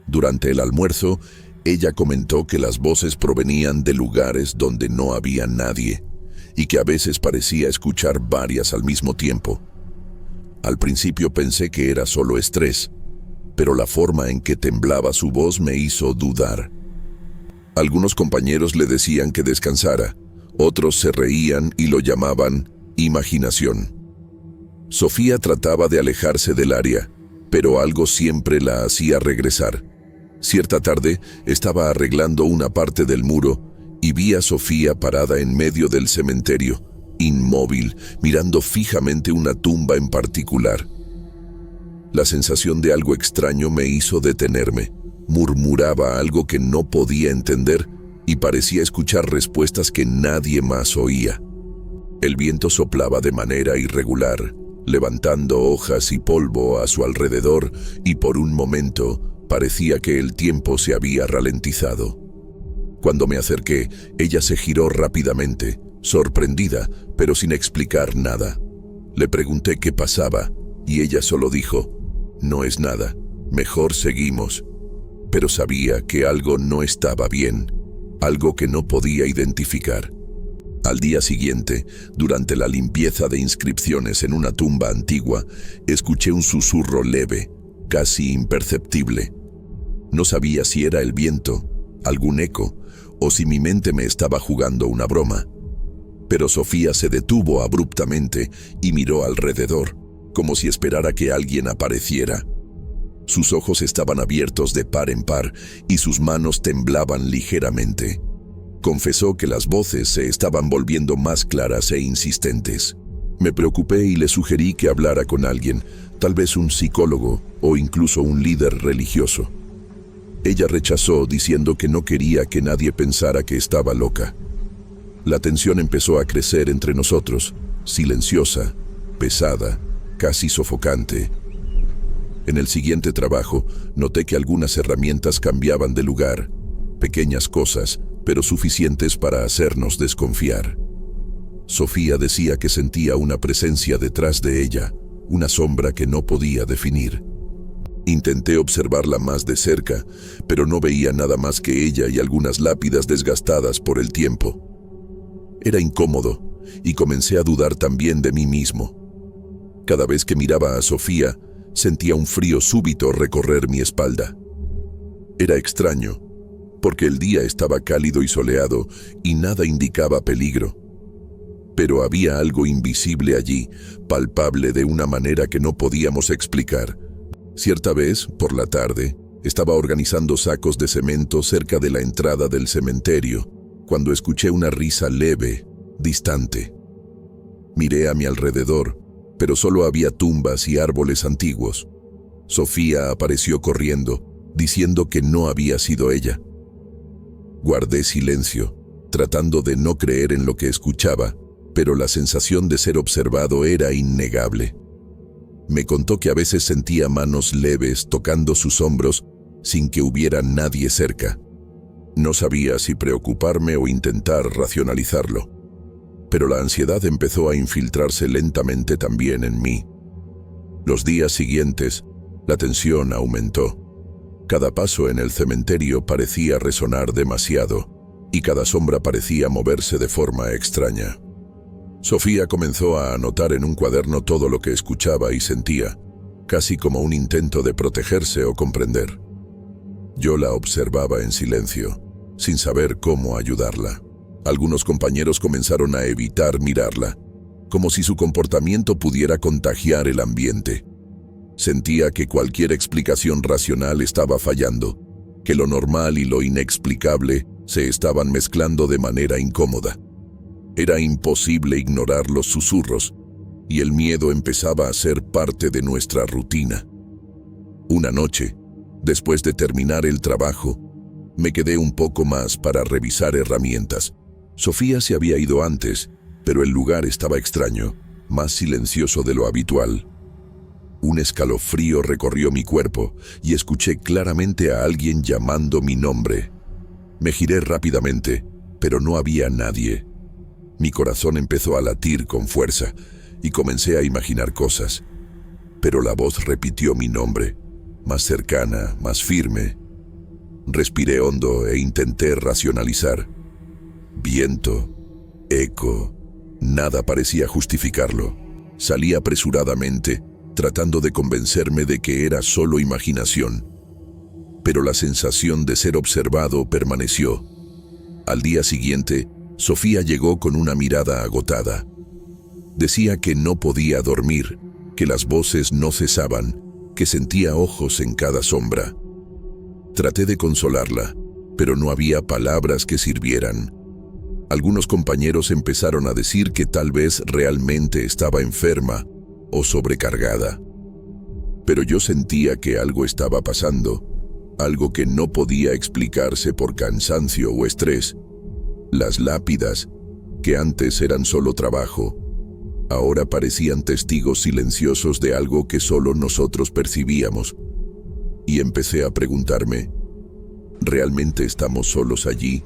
Durante el almuerzo, ella comentó que las voces provenían de lugares donde no había nadie, y que a veces parecía escuchar varias al mismo tiempo. Al principio pensé que era solo estrés, pero la forma en que temblaba su voz me hizo dudar. Algunos compañeros le decían que descansara, otros se reían y lo llamaban imaginación. Sofía trataba de alejarse del área, pero algo siempre la hacía regresar. Cierta tarde estaba arreglando una parte del muro y vi a Sofía parada en medio del cementerio, inmóvil, mirando fijamente una tumba en particular. La sensación de algo extraño me hizo detenerme. Murmuraba algo que no podía entender y parecía escuchar respuestas que nadie más oía. El viento soplaba de manera irregular, levantando hojas y polvo a su alrededor, y por un momento parecía que el tiempo se había ralentizado. Cuando me acerqué, ella se giró rápidamente, sorprendida, pero sin explicar nada. Le pregunté qué pasaba, y ella solo dijo: «No es nada, mejor seguimos». Pero sabía que algo no estaba bien, algo que no podía identificar. Al día siguiente, durante la limpieza de inscripciones en una tumba antigua, escuché un susurro leve, casi imperceptible. No sabía si era el viento, algún eco, o si mi mente me estaba jugando una broma. Pero Sofía se detuvo abruptamente y miró alrededor, como si esperara que alguien apareciera. Sus ojos estaban abiertos de par en par y sus manos temblaban ligeramente. Confesó que las voces se estaban volviendo más claras e insistentes. Me preocupé y le sugerí que hablara con alguien, tal vez un psicólogo o incluso un líder religioso. Ella rechazó, diciendo que no quería que nadie pensara que estaba loca. La tensión empezó a crecer entre nosotros, silenciosa, pesada, casi sofocante. En el siguiente trabajo, noté que algunas herramientas cambiaban de lugar, pequeñas cosas, pero suficientes para hacernos desconfiar. Sofía decía que sentía una presencia detrás de ella, una sombra que no podía definir. Intenté observarla más de cerca, pero no veía nada más que ella y algunas lápidas desgastadas por el tiempo. Era incómodo, y comencé a dudar también de mí mismo. Cada vez que miraba a Sofía, sentía un frío súbito recorrer mi espalda. Era extraño, porque el día estaba cálido y soleado y nada indicaba peligro. Pero había algo invisible allí, palpable de una manera que no podíamos explicar. Cierta vez, por la tarde, estaba organizando sacos de cemento cerca de la entrada del cementerio, cuando escuché una risa leve, distante. Miré a mi alrededor, pero solo había tumbas y árboles antiguos. Sofía apareció corriendo, diciendo que no había sido ella. Guardé silencio, tratando de no creer en lo que escuchaba, pero la sensación de ser observado era innegable. Me contó que a veces sentía manos leves tocando sus hombros sin que hubiera nadie cerca. No sabía si preocuparme o intentar racionalizarlo, pero la ansiedad empezó a infiltrarse lentamente también en mí. Los días siguientes, la tensión aumentó. Cada paso en el cementerio parecía resonar demasiado, y cada sombra parecía moverse de forma extraña. Sofía comenzó a anotar en un cuaderno todo lo que escuchaba y sentía, casi como un intento de protegerse o comprender. Yo la observaba en silencio, sin saber cómo ayudarla. Algunos compañeros comenzaron a evitar mirarla, como si su comportamiento pudiera contagiar el ambiente. Sentía que cualquier explicación racional estaba fallando, que lo normal y lo inexplicable se estaban mezclando de manera incómoda. Era imposible ignorar los susurros, y el miedo empezaba a ser parte de nuestra rutina. Una noche, después de terminar el trabajo, me quedé un poco más para revisar herramientas. Sofía se había ido antes, pero el lugar estaba extraño, más silencioso de lo habitual. Un escalofrío recorrió mi cuerpo y escuché claramente a alguien llamando mi nombre. Me giré rápidamente, pero no había nadie. Mi corazón empezó a latir con fuerza y comencé a imaginar cosas. Pero la voz repitió mi nombre, más cercana, más firme. Respiré hondo e intenté racionalizar. Viento, eco, nada parecía justificarlo. Salí apresuradamente, tratando de convencerme de que era solo imaginación. Pero la sensación de ser observado permaneció. Al día siguiente, Sofía llegó con una mirada agotada. Decía que no podía dormir, que las voces no cesaban, que sentía ojos en cada sombra. Traté de consolarla, pero no había palabras que sirvieran. Algunos compañeros empezaron a decir que tal vez realmente estaba enferma o sobrecargada. Pero yo sentía que algo estaba pasando, algo que no podía explicarse por cansancio o estrés. Las lápidas, que antes eran solo trabajo, ahora parecían testigos silenciosos de algo que solo nosotros percibíamos. Y empecé a preguntarme, ¿realmente estamos solos allí?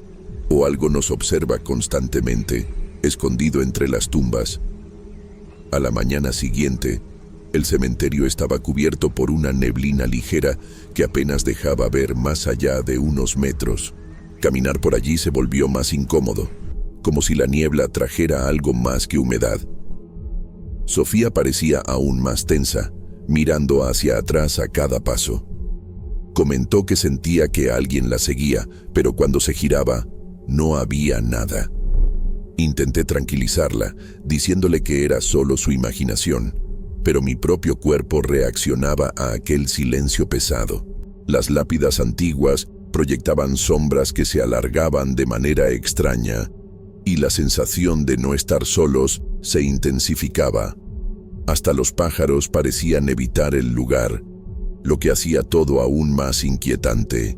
¿O algo nos observa constantemente, escondido entre las tumbas? A la mañana siguiente, el cementerio estaba cubierto por una neblina ligera que apenas dejaba ver más allá de unos metros. Caminar por allí se volvió más incómodo, como si la niebla trajera algo más que humedad. Sofía parecía aún más tensa, mirando hacia atrás a cada paso. Comentó que sentía que alguien la seguía, pero cuando se giraba, no había nada. Intenté tranquilizarla, diciéndole que era solo su imaginación, pero mi propio cuerpo reaccionaba a aquel silencio pesado. Las lápidas antiguas proyectaban sombras que se alargaban de manera extraña, y la sensación de no estar solos se intensificaba. Hasta los pájaros parecían evitar el lugar, lo que hacía todo aún más inquietante.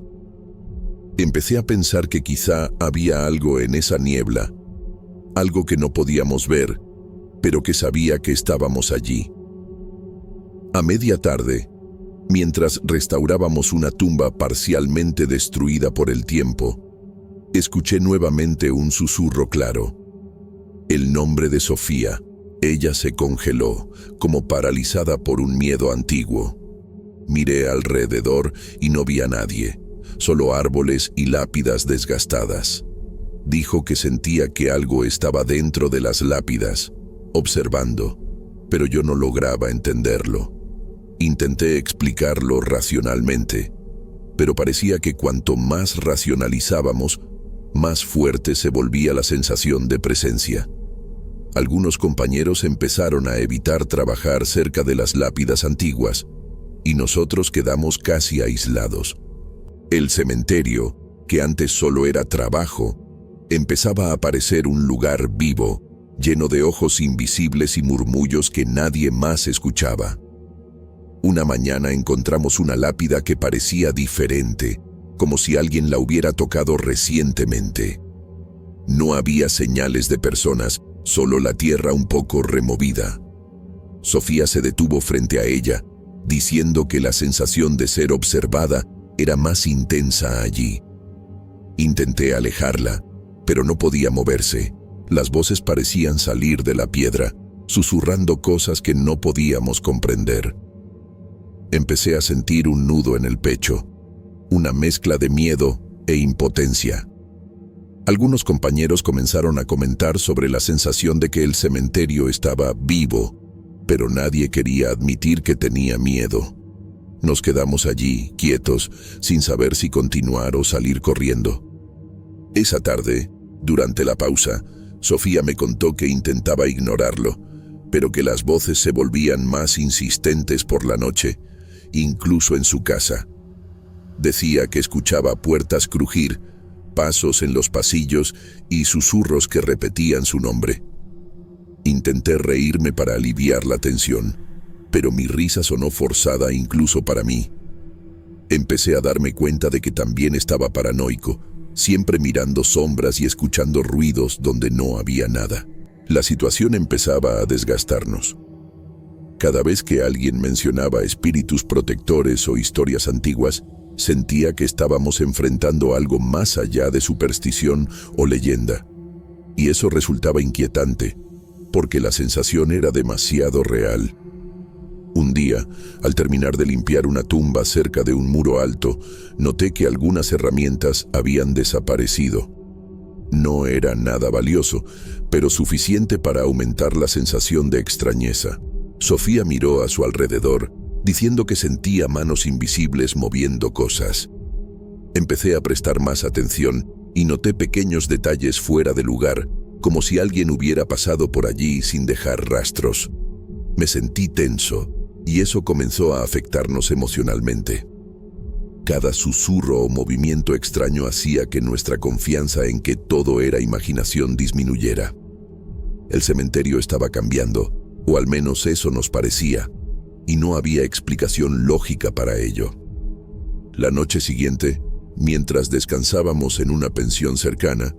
Empecé a pensar que quizá había algo en esa niebla, algo que no podíamos ver, pero que sabía que estábamos allí. A media tarde, mientras restaurábamos una tumba parcialmente destruida por el tiempo, Escuché nuevamente un susurro claro. El nombre de Sofía. Ella se congeló, como paralizada por un miedo antiguo. Miré alrededor y no vi a nadie, solo árboles y lápidas desgastadas. Dijo que sentía que algo estaba dentro de las lápidas, observando, pero yo no lograba entenderlo. Intenté explicarlo racionalmente, pero parecía que cuanto más racionalizábamos, más fuerte se volvía la sensación de presencia. Algunos compañeros empezaron a evitar trabajar cerca de las lápidas antiguas, y nosotros quedamos casi aislados. El cementerio, que antes solo era trabajo, empezaba a parecer un lugar vivo, lleno de ojos invisibles y murmullos que nadie más escuchaba. Una mañana encontramos una lápida que parecía diferente, como si alguien la hubiera tocado recientemente. No había señales de personas, solo la tierra un poco removida. Sofía se detuvo frente a ella, diciendo que la sensación de ser observada era más intensa allí. Intenté alejarla, pero no podía moverse. Las voces parecían salir de la piedra, susurrando cosas que no podíamos comprender. Empecé a sentir un nudo en el pecho, una mezcla de miedo e impotencia. Algunos compañeros comenzaron a comentar sobre la sensación de que el cementerio estaba vivo, pero nadie quería admitir que tenía miedo. Nos quedamos allí, quietos, sin saber si continuar o salir corriendo. Esa tarde, durante la pausa, Sofía me contó que intentaba ignorarlo, pero que las voces se volvían más insistentes por la noche, incluso en su casa. Decía que escuchaba puertas crujir, pasos en los pasillos y susurros que repetían su nombre. Intenté reírme para aliviar la tensión, pero mi risa sonó forzada incluso para mí. Empecé a darme cuenta de que también estaba paranoico, siempre mirando sombras y escuchando ruidos donde no había nada. La situación empezaba a desgastarnos. Cada vez que alguien mencionaba espíritus protectores o historias antiguas, sentía que estábamos enfrentando algo más allá de superstición o leyenda. Y eso resultaba inquietante, porque la sensación era demasiado real. Un día, al terminar de limpiar una tumba cerca de un muro alto, noté que algunas herramientas habían desaparecido. No era nada valioso, pero suficiente para aumentar la sensación de extrañeza. Sofía miró a su alrededor, diciendo que sentía manos invisibles moviendo cosas. Empecé a prestar más atención y noté pequeños detalles fuera de lugar, como si alguien hubiera pasado por allí sin dejar rastros. Me sentí tenso, y eso comenzó a afectarnos emocionalmente. Cada susurro o movimiento extraño hacía que nuestra confianza en que todo era imaginación disminuyera. El cementerio estaba cambiando, o al menos eso nos parecía, y no había explicación lógica para ello. La noche siguiente, mientras descansábamos en una pensión cercana,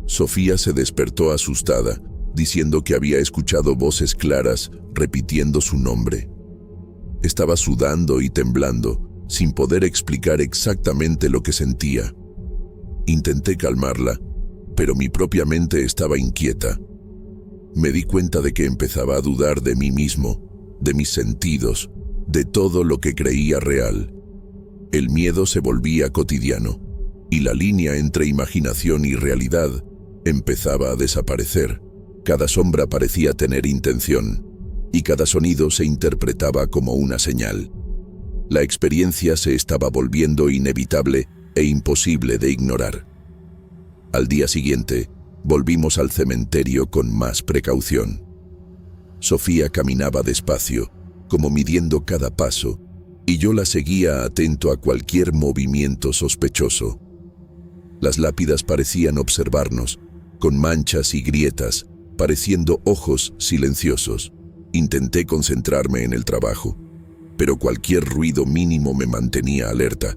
Sofía se despertó asustada, diciendo que había escuchado voces claras repitiendo su nombre. Estaba sudando y temblando, sin poder explicar exactamente lo que sentía. Intenté calmarla, pero mi propia mente estaba inquieta. Me di cuenta de que empezaba a dudar de mí mismo, de mis sentidos, de todo lo que creía real. El miedo se volvía cotidiano, y la línea entre imaginación y realidad empezaba a desaparecer. Cada sombra parecía tener intención, y cada sonido se interpretaba como una señal. La experiencia se estaba volviendo inevitable e imposible de ignorar. Al día siguiente, volvimos al cementerio con más precaución. Sofía caminaba despacio, como midiendo cada paso, y yo la seguía atento a cualquier movimiento sospechoso. Las lápidas parecían observarnos, con manchas y grietas, pareciendo ojos silenciosos. Intenté concentrarme en el trabajo, pero cualquier ruido mínimo me mantenía alerta.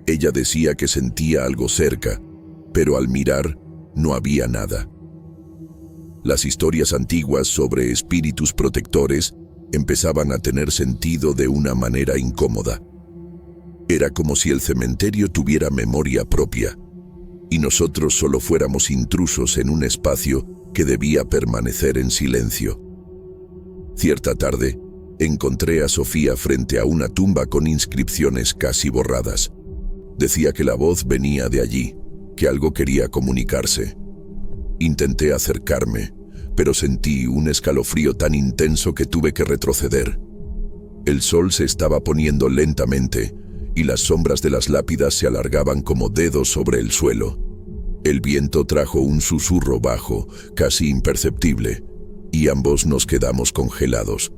Ella decía que sentía algo cerca, pero al mirar no había nada. Las historias antiguas sobre espíritus protectores empezaban a tener sentido de una manera incómoda. Era como si el cementerio tuviera memoria propia, y nosotros solo fuéramos intrusos en un espacio que debía permanecer en silencio. Cierta tarde, encontré a Sofía frente a una tumba con inscripciones casi borradas. Decía que la voz venía de allí, que algo quería comunicarse. Intenté acercarme, pero sentí un escalofrío tan intenso que tuve que retroceder. El sol se estaba poniendo lentamente y las sombras de las lápidas se alargaban como dedos sobre el suelo. El viento trajo un susurro bajo, casi imperceptible, y ambos nos quedamos congelados.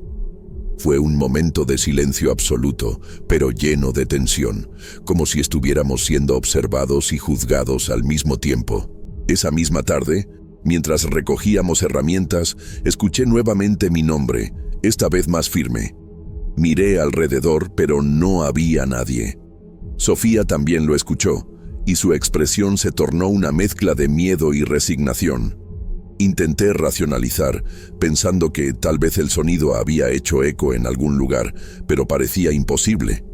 Fue un momento de silencio absoluto, pero lleno de tensión, como si estuviéramos siendo observados y juzgados al mismo tiempo. Esa misma tarde, mientras recogíamos herramientas, escuché nuevamente mi nombre, esta vez más firme. Miré alrededor, pero no había nadie. Sofía también lo escuchó, y su expresión se tornó una mezcla de miedo y resignación. Intenté racionalizar, pensando que tal vez el sonido había hecho eco en algún lugar, pero parecía imposible.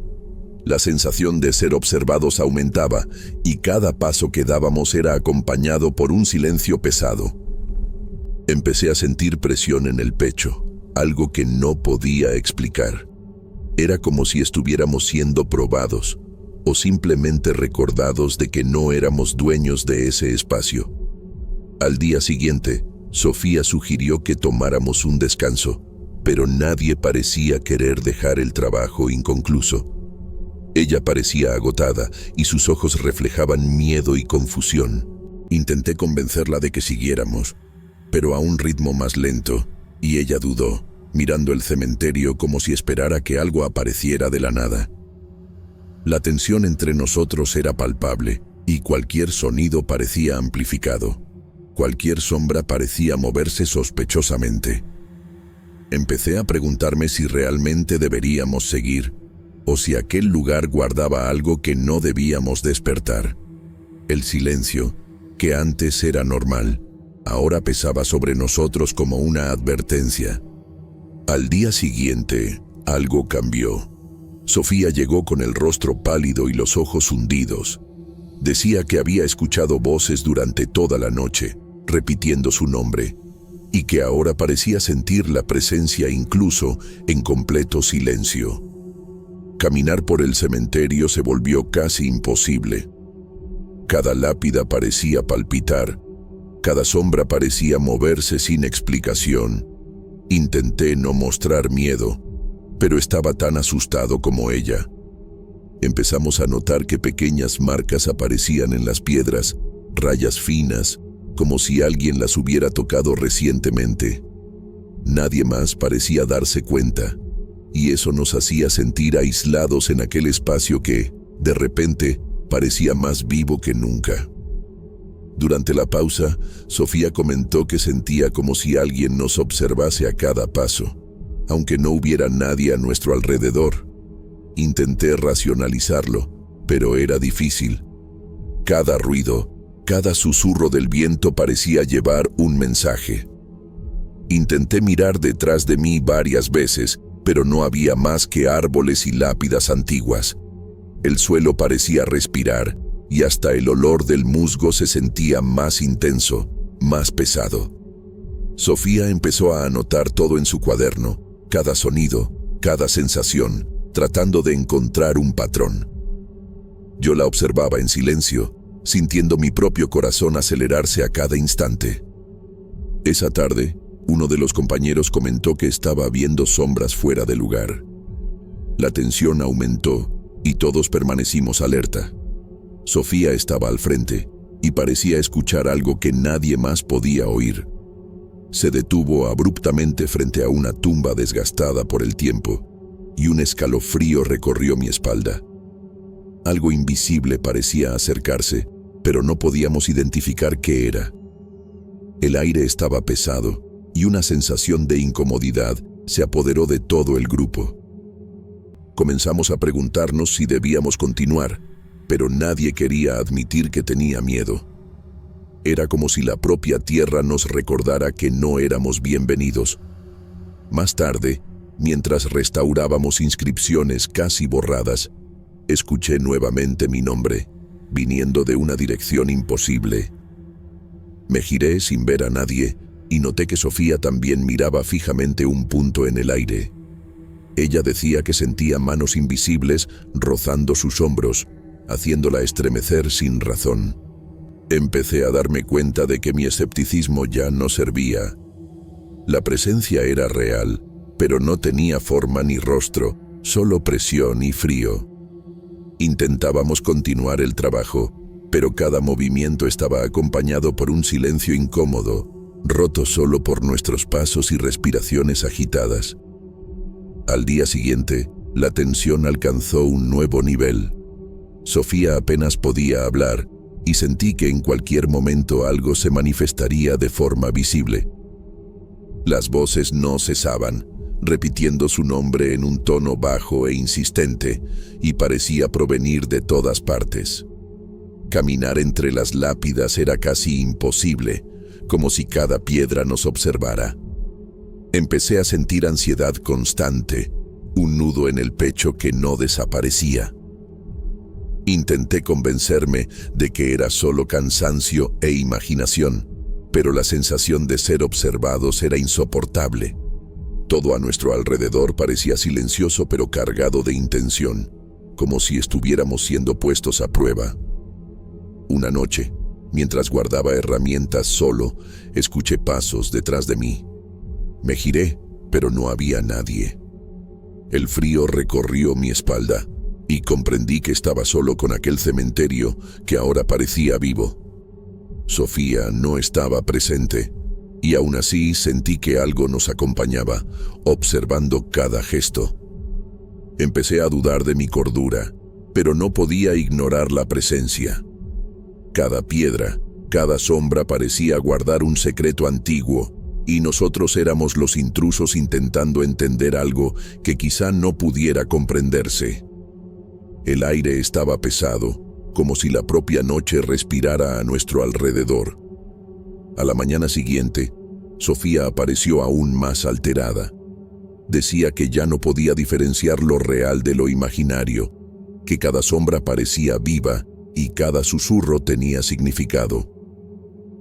La sensación de ser observados aumentaba, y cada paso que dábamos era acompañado por un silencio pesado. Empecé a sentir presión en el pecho, algo que no podía explicar. Era como si estuviéramos siendo probados, o simplemente recordados de que no éramos dueños de ese espacio. Al día siguiente, Sofía sugirió que tomáramos un descanso, pero nadie parecía querer dejar el trabajo inconcluso. Ella parecía agotada y sus ojos reflejaban miedo y confusión. Intenté convencerla de que siguiéramos, pero a un ritmo más lento, y ella dudó, mirando el cementerio como si esperara que algo apareciera de la nada. La tensión entre nosotros era palpable, y cualquier sonido parecía amplificado. Cualquier sombra parecía moverse sospechosamente. Empecé a preguntarme si realmente deberíamos seguir, o si aquel lugar guardaba algo que no debíamos despertar. El silencio, que antes era normal, ahora pesaba sobre nosotros como una advertencia. Al día siguiente, algo cambió. Sofía llegó con el rostro pálido y los ojos hundidos. Decía que había escuchado voces durante toda la noche, repitiendo su nombre, y que ahora parecía sentir la presencia incluso en completo silencio. Caminar por el cementerio se volvió casi imposible. Cada lápida parecía palpitar, cada sombra parecía moverse sin explicación. Intenté no mostrar miedo, pero estaba tan asustado como ella. Empezamos a notar que pequeñas marcas aparecían en las piedras, rayas finas, como si alguien las hubiera tocado recientemente. Nadie más parecía darse cuenta, y eso nos hacía sentir aislados en aquel espacio que, de repente, parecía más vivo que nunca. Durante la pausa, Sofía comentó que sentía como si alguien nos observase a cada paso, aunque no hubiera nadie a nuestro alrededor. Intenté racionalizarlo, pero era difícil. Cada ruido, cada susurro del viento parecía llevar un mensaje. Intenté mirar detrás de mí varias veces, pero no había más que árboles y lápidas antiguas. El suelo parecía respirar, y hasta el olor del musgo se sentía más intenso, más pesado. Sofía empezó a anotar todo en su cuaderno, cada sonido, cada sensación, tratando de encontrar un patrón. Yo la observaba en silencio, sintiendo mi propio corazón acelerarse a cada instante. Esa tarde, uno de los compañeros comentó que estaba viendo sombras fuera de lugar. La tensión aumentó y todos permanecimos alerta. Sofía estaba al frente y parecía escuchar algo que nadie más podía oír. Se detuvo abruptamente frente a una tumba desgastada por el tiempo, y un escalofrío recorrió mi espalda. Algo invisible parecía acercarse, pero no podíamos identificar qué era. El aire estaba pesado, y una sensación de incomodidad se apoderó de todo el grupo. Comenzamos a preguntarnos si debíamos continuar, pero nadie quería admitir que tenía miedo. Era como si la propia tierra nos recordara que no éramos bienvenidos. Más tarde, mientras restaurábamos inscripciones casi borradas, escuché nuevamente mi nombre, viniendo de una dirección imposible. Me giré sin ver a nadie y noté que Sofía también miraba fijamente un punto en el aire. Ella decía que sentía manos invisibles rozando sus hombros, haciéndola estremecer sin razón. Empecé a darme cuenta de que mi escepticismo ya no servía. La presencia era real, pero no tenía forma ni rostro, solo presión y frío. Intentábamos continuar el trabajo, pero cada movimiento estaba acompañado por un silencio incómodo, roto solo por nuestros pasos y respiraciones agitadas. Al día siguiente, la tensión alcanzó un nuevo nivel. Sofía apenas podía hablar y sentí que en cualquier momento algo se manifestaría de forma visible. Las voces no cesaban, repitiendo su nombre en un tono bajo e insistente, y parecía provenir de todas partes. Caminar entre las lápidas era casi imposible, como si cada piedra nos observara. Empecé a sentir ansiedad constante, un nudo en el pecho que no desaparecía. Intenté convencerme de que era solo cansancio e imaginación, pero la sensación de ser observados era insoportable. Todo a nuestro alrededor parecía silencioso pero cargado de intención, como si estuviéramos siendo puestos a prueba. Una noche, mientras guardaba herramientas solo, escuché pasos detrás de mí. Me giré, pero no había nadie. El frío recorrió mi espalda y comprendí que estaba solo con aquel cementerio que ahora parecía vivo. Sofía no estaba presente, y aún así sentí que algo nos acompañaba, observando cada gesto. Empecé a dudar de mi cordura, pero no podía ignorar la presencia. Cada piedra, cada sombra parecía guardar un secreto antiguo, y nosotros éramos los intrusos intentando entender algo que quizá no pudiera comprenderse. El aire estaba pesado, como si la propia noche respirara a nuestro alrededor. A la mañana siguiente, Sofía apareció aún más alterada. Decía que ya no podía diferenciar lo real de lo imaginario, que cada sombra parecía viva y cada susurro tenía significado.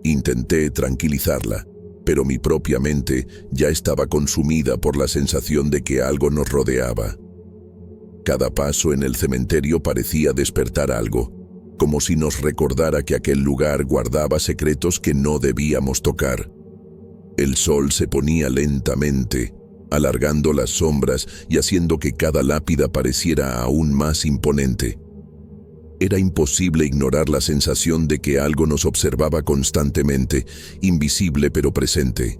Intenté tranquilizarla, pero mi propia mente ya estaba consumida por la sensación de que algo nos rodeaba. Cada paso en el cementerio parecía despertar algo, como si nos recordara que aquel lugar guardaba secretos que no debíamos tocar. El sol se ponía lentamente, alargando las sombras y haciendo que cada lápida pareciera aún más imponente. Era imposible ignorar la sensación de que algo nos observaba constantemente, invisible pero presente.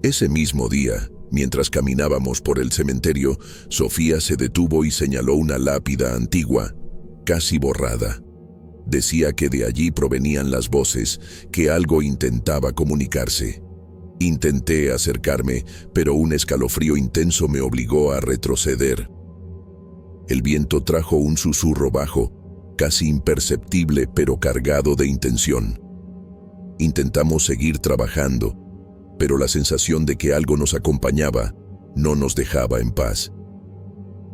Ese mismo día, mientras caminábamos por el cementerio, Sofía se detuvo y señaló una lápida antigua, casi borrada. Decía que de allí provenían las voces, que algo intentaba comunicarse. Intenté acercarme, pero un escalofrío intenso me obligó a retroceder. El viento trajo un susurro bajo, casi imperceptible pero cargado de intención. Intentamos seguir trabajando, pero la sensación de que algo nos acompañaba no nos dejaba en paz.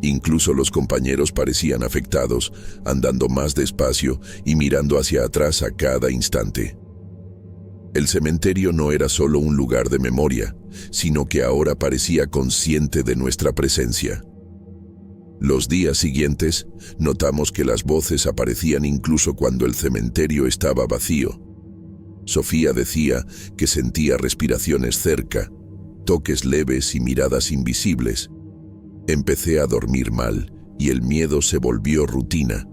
Incluso los compañeros parecían afectados, andando más despacio y mirando hacia atrás a cada instante. El cementerio no era solo un lugar de memoria, sino que ahora parecía consciente de nuestra presencia. Los días siguientes, notamos que las voces aparecían incluso cuando el cementerio estaba vacío. Sofía decía que sentía respiraciones cerca, toques leves y miradas invisibles. Empecé a dormir mal y el miedo se volvió rutina.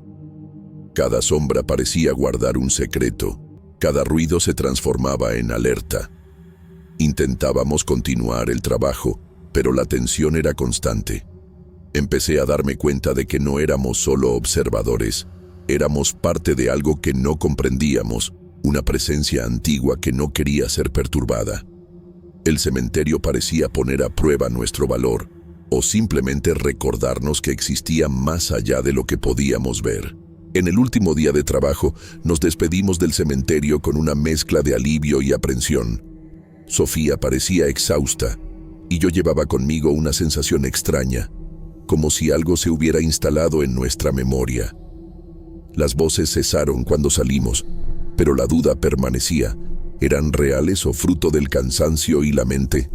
Cada sombra parecía guardar un secreto, cada ruido se transformaba en alerta. Intentábamos continuar el trabajo, pero la tensión era constante. Empecé a darme cuenta de que no éramos solo observadores, éramos parte de algo que no comprendíamos, una presencia antigua que no quería ser perturbada. El cementerio parecía poner a prueba nuestro valor, o simplemente recordarnos que existía más allá de lo que podíamos ver. En el último día de trabajo, nos despedimos del cementerio con una mezcla de alivio y aprensión. Sofía parecía exhausta, y yo llevaba conmigo una sensación extraña, como si algo se hubiera instalado en nuestra memoria. Las voces cesaron cuando salimos, pero la duda permanecía. ¿Eran reales o fruto del cansancio y la mente?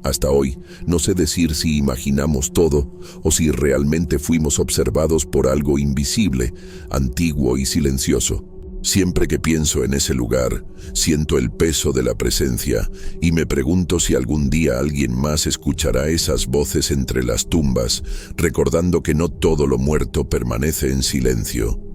Hasta hoy, no sé decir si imaginamos todo o si realmente fuimos observados por algo invisible, antiguo y silencioso. Siempre que pienso en ese lugar, siento el peso de la presencia y me pregunto si algún día alguien más escuchará esas voces entre las tumbas, recordando que no todo lo muerto permanece en silencio.